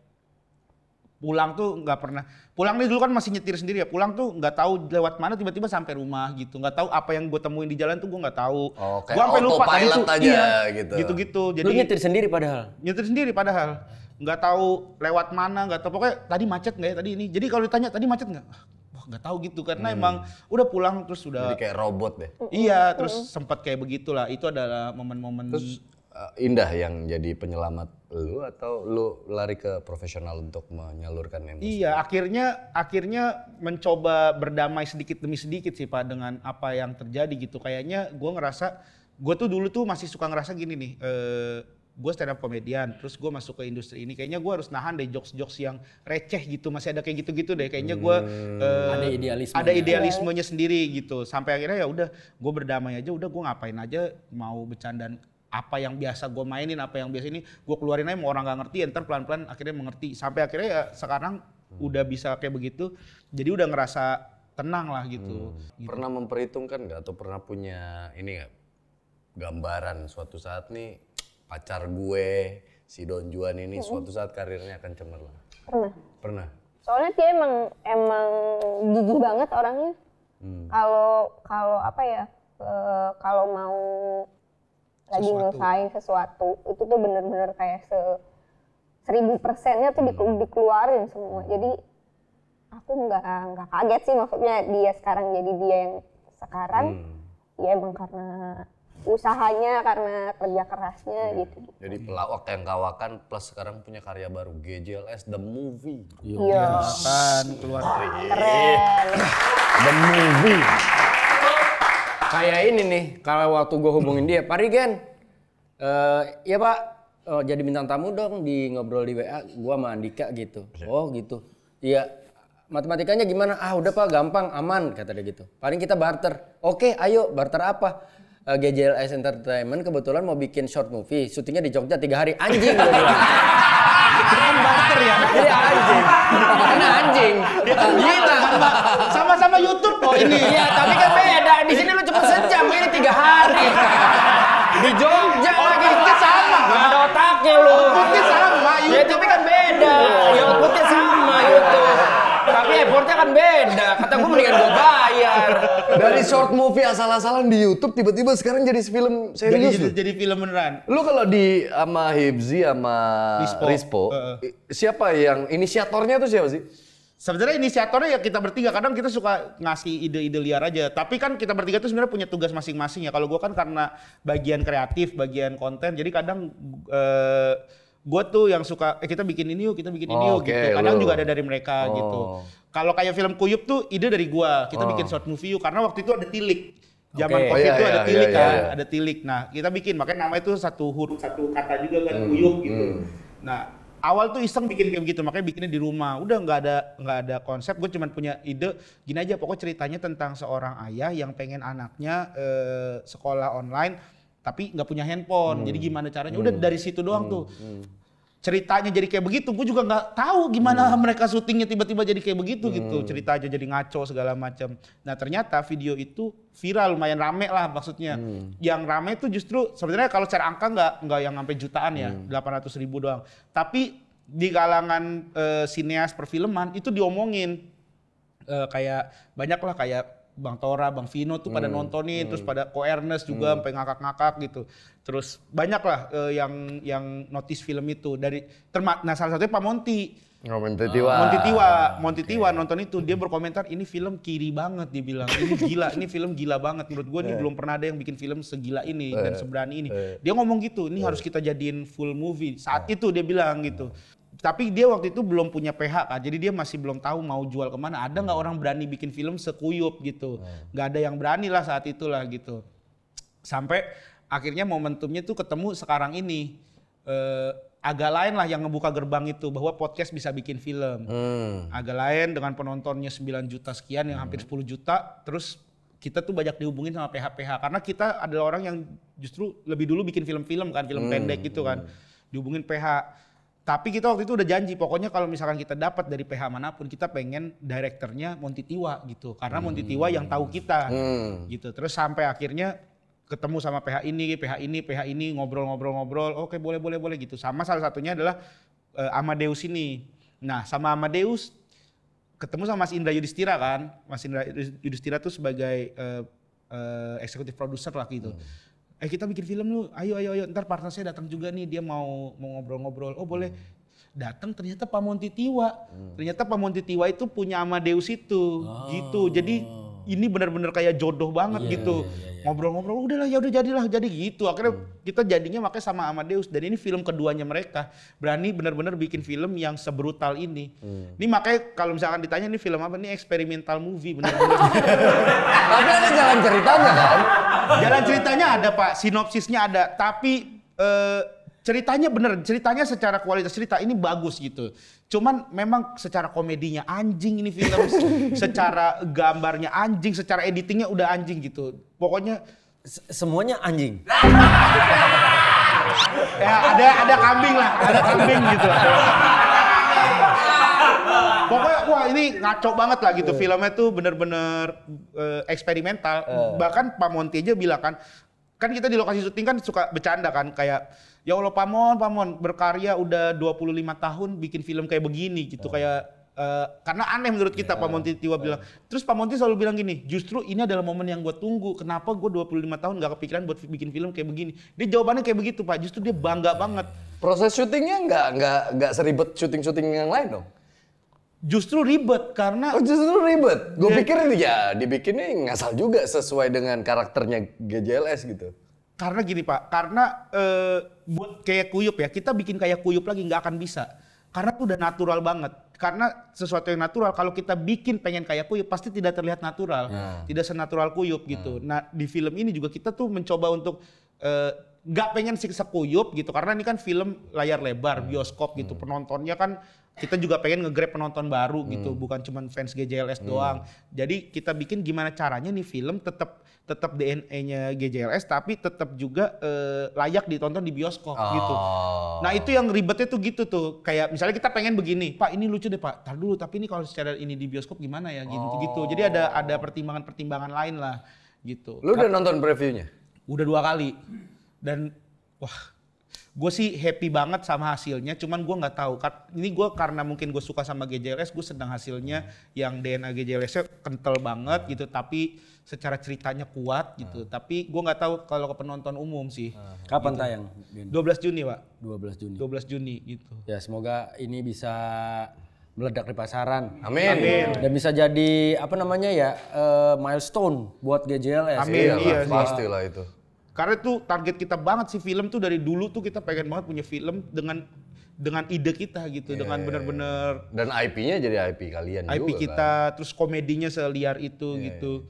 pulang tuh nggak pernah. Pulang nih dulu kan masih nyetir sendiri ya. Pulang tuh nggak tahu lewat mana, tiba-tiba sampai rumah gitu. Nggak tahu apa yang gue temuin di jalan tuh gue nggak tahu. Oh, Gue sampai lupa tadi tuh. aja gitu. Gitu-gitu. Lu Jadi nyetir sendiri padahal. nyetir sendiri padahal nggak tahu lewat mana, nggak tahu pokoknya tadi macet nggak ya tadi ini. Jadi kalau ditanya tadi macet nggak, wah nggak tahu gitu karena emang udah pulang terus udah. Jadi kayak robot deh. Iya, terus sempat kayak begitulah. Itu adalah momen-momen. Terus Indah yang jadi penyelamat lu atau lu lari ke profesional untuk menyalurkan emosi? Iya, akhirnya mencoba berdamai sedikit demi sedikit sih Pak dengan apa yang terjadi gitu. Kayaknya gue ngerasa, gue tuh dulu tuh masih suka ngerasa gini nih, gue stand up komedian, terus gue masuk ke industri ini, kayaknya gue harus nahan deh jokes-jokes yang receh gitu, masih ada kayak gitu-gitu deh, kayaknya gue ada idealismenya sendiri gitu. Sampai akhirnya ya udah, gue berdamai aja, udah gue ngapain aja, mau bercandaan apa yang biasa gue mainin, apa yang biasa ini gue keluarin aja, mau orang nggak ngerti, ntar pelan-pelan akhirnya mengerti. Sampai akhirnya ya sekarang udah bisa kayak begitu, jadi udah ngerasa tenang lah gitu. Pernah memperhitungkan nggak atau pernah punya ini nggak gambaran suatu saat nih pacar gue si Don Juan ini suatu saat karirnya akan cemerlang? Pernah. Pernah. Soalnya dia emang gigih banget orangnya. Kalau apa ya, kalau mau lagi nyusahin sesuatu itu tuh bener-bener kayak 1000%-nya tuh dikeluarin semua. Jadi aku nggak kaget sih, maksudnya dia sekarang jadi dia yang sekarang. Ya emang karena usahanya, karena kerja kerasnya gitu. Jadi pelawak yang kawakan plus sekarang punya karya baru, GJLS The Movie. Iya. Kan keluar. Keren. The Movie. Kayak ini nih, kalau waktu gue hubungin dia, Pak Rigen, ya Pak, jadi bintang tamu dong di ngobrol di WA, gue sama Andika gitu. Oh gitu, iya. Matematikanya gimana? Ah udah Pak, gampang, aman, kata dia gitu. Paling kita barter. Oke, ayo barter apa? GJLS Entertainment kebetulan mau bikin short movie, syutingnya di Jogja 3 hari. Anjing gue bilang. Kan barter ya. Jadi anjing. Karena anjing. Gila. Sama-sama YouTube kok ini. Iya, tapi kan beda. Di sini lu cuma sejam, ini 3 hari. Di Jogja lagi. Outputnya sama. Gak ada otaknya lu. Outputnya sama. Ya tapi kan beda. Ya outputnya sama YouTube. Tapi effortnya kan beda. Kata gue mendingan gue bayar. Dari short movie asal-asalan di YouTube tiba-tiba sekarang jadi film serius loh. Jadi film beneran. Lu kalau di sama Hibzi sama Rispo, siapa yang inisiatornya tuh siapa sih? Sebenarnya inisiatornya ya kita bertiga. Kadang kita suka ngasih ide-ide liar aja. Tapi kan kita bertiga tuh sebenarnya punya tugas masing-masing ya. Kalau gua kan karena bagian kreatif, bagian konten. Jadi kadang gue tuh yang suka kita bikin ini yuk, kita bikin ini yuk gitu. Kadang juga ada dari mereka gitu. Kalau kayak film Kuyup tuh ide dari gua. Kita bikin short movie yuk karena waktu itu ada tilik. Zaman Covid itu ada tilik kan, ada tilik. Nah, kita bikin makanya namanya itu satu huruf satu kata juga kan Kuyup gitu. Nah, awal tuh iseng bikin kayak gitu, makanya bikinnya di rumah. Udah nggak ada konsep, gue cuma punya ide gini aja, pokoknya ceritanya tentang seorang ayah yang pengen anaknya sekolah online tapi nggak punya handphone. Jadi gimana caranya? Udah dari situ doang tuh. Ceritanya jadi kayak begitu, gue juga nggak tahu gimana mereka syutingnya tiba-tiba jadi kayak begitu gitu. Cerita aja jadi ngaco segala macam. Nah ternyata video itu viral, lumayan rame lah maksudnya. Yang rame itu justru sebenarnya kalau secara angka nggak yang sampai jutaan ya, 800.000 doang. Tapi di kalangan sineas perfilman itu diomongin kayak banyak lah kayak Bang Tora, Bang Vino tuh pada nontonin, terus pada Ko Ernest juga sampai ngakak-ngakak gitu. Terus banyak lah yang notice film itu dari nah salah satunya Pak Monty. Monty Tiwa nonton itu, dia berkomentar ini film kiri banget, dia bilang ini gila, ini film gila banget menurut gue, ini belum pernah ada yang bikin film segila ini dan seberani ini. Dia ngomong gitu, ini harus kita jadiin full movie. Saat itu dia bilang gitu. Tapi dia waktu itu belum punya PH kan, jadi dia masih belum tahu mau jual kemana. Ada nggak orang berani bikin film sekuyup gitu? Nggak ada yang berani lah saat itulah gitu. Sampai akhirnya momentumnya tuh ketemu sekarang ini. Agak lain lah yang ngebuka gerbang itu, bahwa podcast bisa bikin film. Agak lain dengan penontonnya 9 juta sekian, yang hampir 10 juta. Terus kita tuh banyak dihubungin sama PH-PH, karena kita adalah orang yang justru lebih dulu bikin film-film kan, film pendek gitu kan. Dihubungin PH. Tapi kita waktu itu udah janji, pokoknya kalau misalkan kita dapat dari PH manapun, kita pengen direkturnya Monty Tiwa gitu. Karena Monty Tiwa yang tahu kita gitu. Terus sampai akhirnya ketemu sama PH ini, ngobrol-ngobrol, oke boleh gitu. Sama salah satunya adalah Amadeus ini. Nah sama Amadeus ketemu sama Mas Indra Yudhistira kan. Mas Indra Yudhistira tuh sebagai eksekutif produser lah gitu. Kita bikin film lu, ayo, ntar partner saya datang juga nih, dia mau ngobrol-ngobrol. Oh boleh. Datang ternyata Pak Monty Tiwa. Ternyata Pak Monty Tiwa itu punya Amadeus itu, gitu. Jadi ini benar-benar kayak jodoh banget gitu. Ngobrol-ngobrol, udahlah ya udah jadilah, jadi gitu. Akhirnya kita jadinya makanya sama Amadeus, dan ini film keduanya mereka. Berani benar-benar bikin film yang sebrutal ini. Ini makanya kalau misalkan ditanya ini film apa, ini eksperimental movie benar-benar. Tapi ada jalan ceritanya kan? Jalan ceritanya ada Pak, sinopsisnya ada, tapi ceritanya bener, ceritanya secara kualitas cerita ini bagus gitu. Cuman memang secara komedinya anjing ini film, secara gambarnya anjing, secara editingnya udah anjing gitu. Pokoknya semuanya anjing. Ya ada kambing lah, ada kambing gitu. Pokoknya wah ini ngaco banget lah gitu, filmnya tuh bener-bener eksperimental. Bahkan Pak Monty aja bilang kan kita di lokasi syuting kan suka bercanda kan, kayak ya Allah Pak Mon berkarya udah 25 tahun bikin film kayak begini gitu, kayak karena aneh menurut kita Pak Monty tiba bilang. Terus Pak Monty selalu bilang gini, justru ini adalah momen yang gue tunggu. Kenapa gue 25 tahun gak kepikiran buat bikin film kayak begini? Dia jawabannya kayak begitu Pak, justru dia bangga banget. Proses syutingnya nggak seribet syuting yang lain dong? Justru ribet karena... Oh justru ribet? Gue pikir ya dibikinnya ngasal juga sesuai dengan karakternya GJLS gitu. Karena gini Pak, karena buat kayak kuyup ya, kita bikin kayak kuyup lagi nggak akan bisa. Karena itu udah natural banget. Karena sesuatu yang natural, kalau kita bikin pengen kayak kuyup, pasti tidak terlihat natural. Tidak senatural kuyup gitu. Nah di film ini juga kita tuh mencoba untuk nggak pengen siksa kuyup gitu. Karena ini kan film layar lebar, bioskop gitu. Penontonnya kan kita juga pengen nge-grab penonton baru gitu. Bukan cuma fans GJLS doang. Jadi kita bikin gimana caranya nih film tetap DNA-nya GJLS tapi tetap juga layak ditonton di bioskop gitu. Nah itu yang ribetnya tuh gitu tuh. Kayak misalnya kita pengen begini, Pak ini lucu deh Pak, tar dulu tapi ini kalau secara ini di bioskop gimana ya gitu. Jadi ada pertimbangan-pertimbangan lain lah gitu. Lu udah nonton previewnya? Udah 2 kali. Dan wah gue sih happy banget sama hasilnya, cuman gue nggak tahu. Ini gue karena mungkin gue suka sama GJLS, gue sedang hasilnya yang DNA GJLS-nya kental banget gitu, tapi secara ceritanya kuat gitu. Tapi gue nggak tahu kalau ke penonton umum sih. Kapan gitu. tayang? 12 Juni Pak. 12 Juni. 12 Juni gitu. Ya semoga ini bisa meledak di pasaran. Amin. Dan bisa jadi apa namanya ya milestone buat GJLS. Amin. Iya sih. Pastilah itu. Karena itu target kita banget sih film tuh dari dulu tuh kita pengen banget punya film dengan ide kita gitu, dengan benar-benar dan IP-nya jadi IP kalian IP juga kita, kan? terus komedinya seliar itu gitu.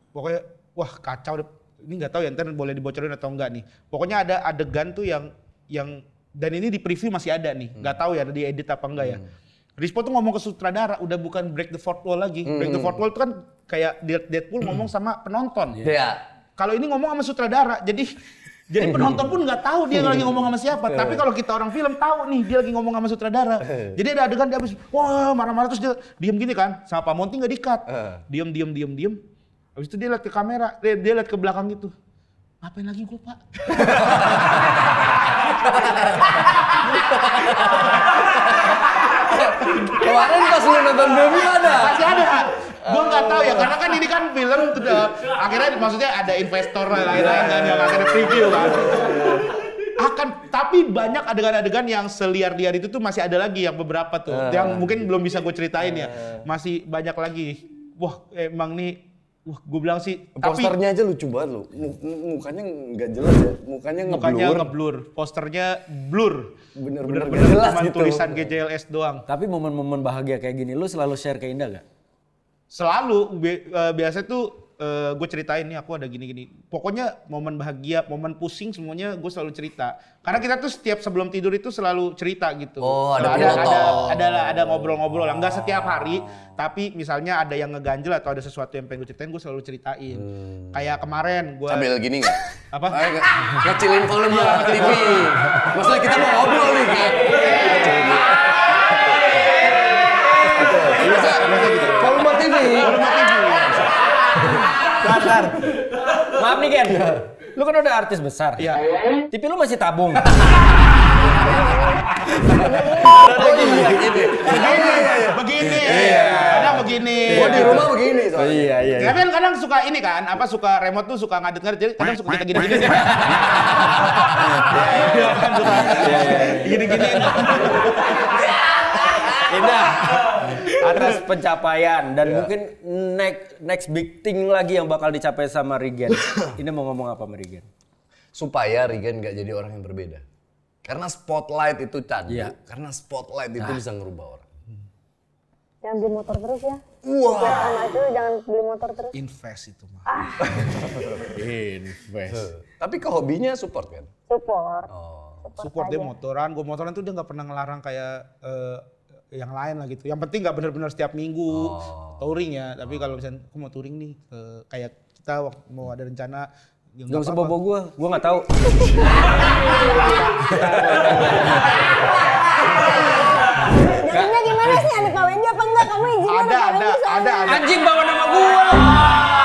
Pokoknya wah kacau deh. Ini nggak tahu ya ntar boleh dibocorin atau enggak nih. Pokoknya ada adegan tuh yang dan ini di preview masih ada nih. Nggak tahu ya ada diedit apa enggak ya. Rispo tuh ngomong ke sutradara, udah bukan break the fourth wall lagi. Break the fourth wall itu kan kayak Deadpool ngomong sama penonton. Iya. Kalau ini ngomong sama sutradara, jadi penonton pun nggak tahu dia lagi ngomong sama siapa. Tapi kalau kita orang film tahu nih dia lagi ngomong sama sutradara. Jadi ada adegan dia habis wah marah-marah terus dia diem gini kan, sama Pak Monty nggak di-cut. Diem. Habis itu dia lihat ke kamera, dia lihat ke belakang gitu. Ngapain lagi gue Pak? Kemarin pas lu nonton preview ada? Masih ada. Gue nggak tahu ya, karena kan ini kan film udah akhirnya maksudnya ada investor lain-lain kan yang akhirnya preview kan. Tapi banyak adegan-adegan yang seliar-liar itu tuh masih ada lagi yang beberapa tuh, yang mungkin belum bisa gue ceritain ya. Masih banyak lagi. Wah emang nih, gue bilang sih. Posternya aja lucu banget lu. Mukanya nggak jelas ya. Mukanya ngeblur. Posternya blur. Bener-bener Bener-bener jelas cuma gitu. tulisan GJLS doang. Tapi momen-momen bahagia kayak gini lu selalu share ke Indah gak? Selalu biasa tuh gue ceritain nih aku ada gini-gini. Pokoknya momen bahagia, momen pusing semuanya gue selalu cerita. Karena kita tuh setiap sebelum tidur itu selalu cerita gitu. Oh, ada ngobrol-ngobrol lah. Enggak setiap hari, tapi misalnya ada yang ngeganjel atau ada sesuatu yang pengen gue ceritain, gue selalu ceritain. Kayak kemarin gue Sambil gini nggak? apa? Ngecilin volume TV. Maksudnya kita mau ngobrol nih kan? Biasa gitu. Volume TV. Bentar. Maaf nih Ken. Lu kan udah artis besar. Iya. TV lu masih tabung. Begini. Kadang begini. Gua di rumah begini soalnya. Iya. Tapi kan kadang suka ini kan, suka remote tuh suka ngadet-ngadet, jadi kadang suka kita gini-gini. Iya kan suka gini-gini. Indah. Atas pencapaian dan mungkin next big thing lagi yang bakal dicapai sama Rigen. Ini mau ngomong apa sama Rigen? Supaya Rigen nggak jadi orang yang berbeda. Karena spotlight itu candu. Iya. Karena spotlight itu bisa ngerubah orang. Jangan beli motor terus ya. Wah. Sama itu jangan beli motor terus. Invest itu mah. Invest. Tapi ke hobinya support kan? Support. Support dia motoran, gue motoran tuh dia nggak pernah ngelarang kayak yang lain lah gitu. Yang penting nggak benar-benar setiap minggu touring ya. Tapi kalau misalnya aku mau touring nih, kayak kita mau ada rencana. Gak usah bobo gue nggak tahu. Jadinya gimana sih? Ada kawinnya apa enggak? Kamu izinnya Ada. Anjing bawa nama gue.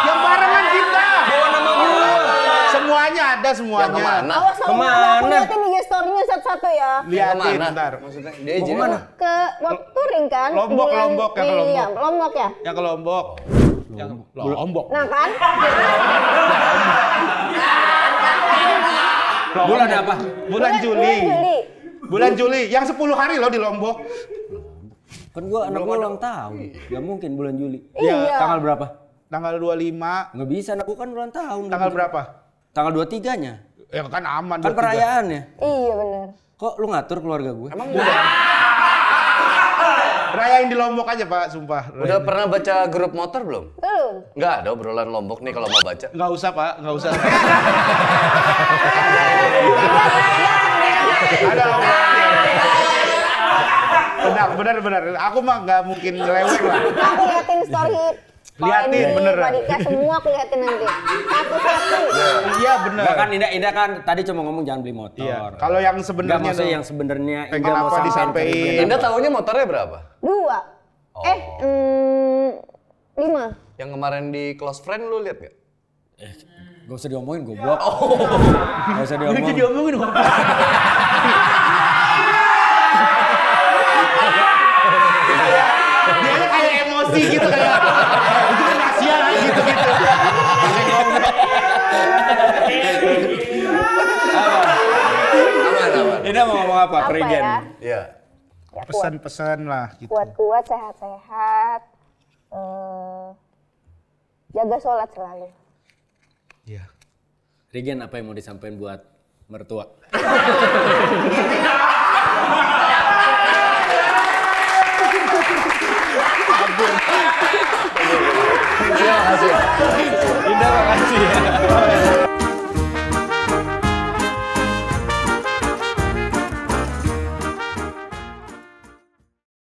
Yang barengan kita. Bawa nama gue. Semuanya ada semuanya. Yang kemana? Awas kalau nggak ada aku liatin IG story-nya ngomongin satu-satu ya. Liatin Kemana? ntar. Maksudnya dia izin kemana? Ke waktu touring kan? Lombok, bulan Lombok, yang ke Mei, iya, Lombok. Lombok ya. Yang ke Lombok. Yang Lombok. Nah kan? Bulan apa? Bulan Juli. Bulan Juli. Yang 10 hari loh di Lombok. Kan gua anak gua ulang tahun. Gak mungkin bulan Juli. Iya. Tanggal berapa? Tanggal 25. Nggak bisa, anak gua kan ulang tahun. Tanggal berapa? Tanggal 23-nya. Ya kan aman. Kan 23. perayaannya. Iya benar. Kok lu ngatur keluarga gue? Emang Rayain di Lombok aja Pak, sumpah. udah pernah baca grup motor belum? Belum. Nggak ada obrolan Lombok nih kalau mau baca. Nggak usah Pak, nggak usah. Ada obrolannya. Benar. Aku mah nggak mungkin nyeleweng lah. Aku liatin story. Liatin, bener. Pak Dika semua aku liatin nanti. Satu-satu. Iya benar. Nggak kan Indah kan tadi cuma ngomong jangan beli motor. Iya. Kalau yang Nggak, sebenarnya maksudnya tuh, yang sebenarnya pengen Indah mau apa sampein disampein. ke Ruben. Indah tahunya motornya berapa? 2. Oh. 5. Yang kemarin di Close Friend lu lihat nggak? Gak usah diomongin goblok. Gak usah Jadi diomongin. diomongin kok. Dia kayak emosi gitu kayak itu kan rahasia gitu. Aman. Indah mau ngomong apa? Apa Regen. ya? Iya. Ya, Pesan-pesan lah gitu. kuat-kuat, sehat-sehat. Jaga sholat selalu. Iya. Regen apa yang mau disampaikan buat mertua? Terima kasih. Indah makasih ya.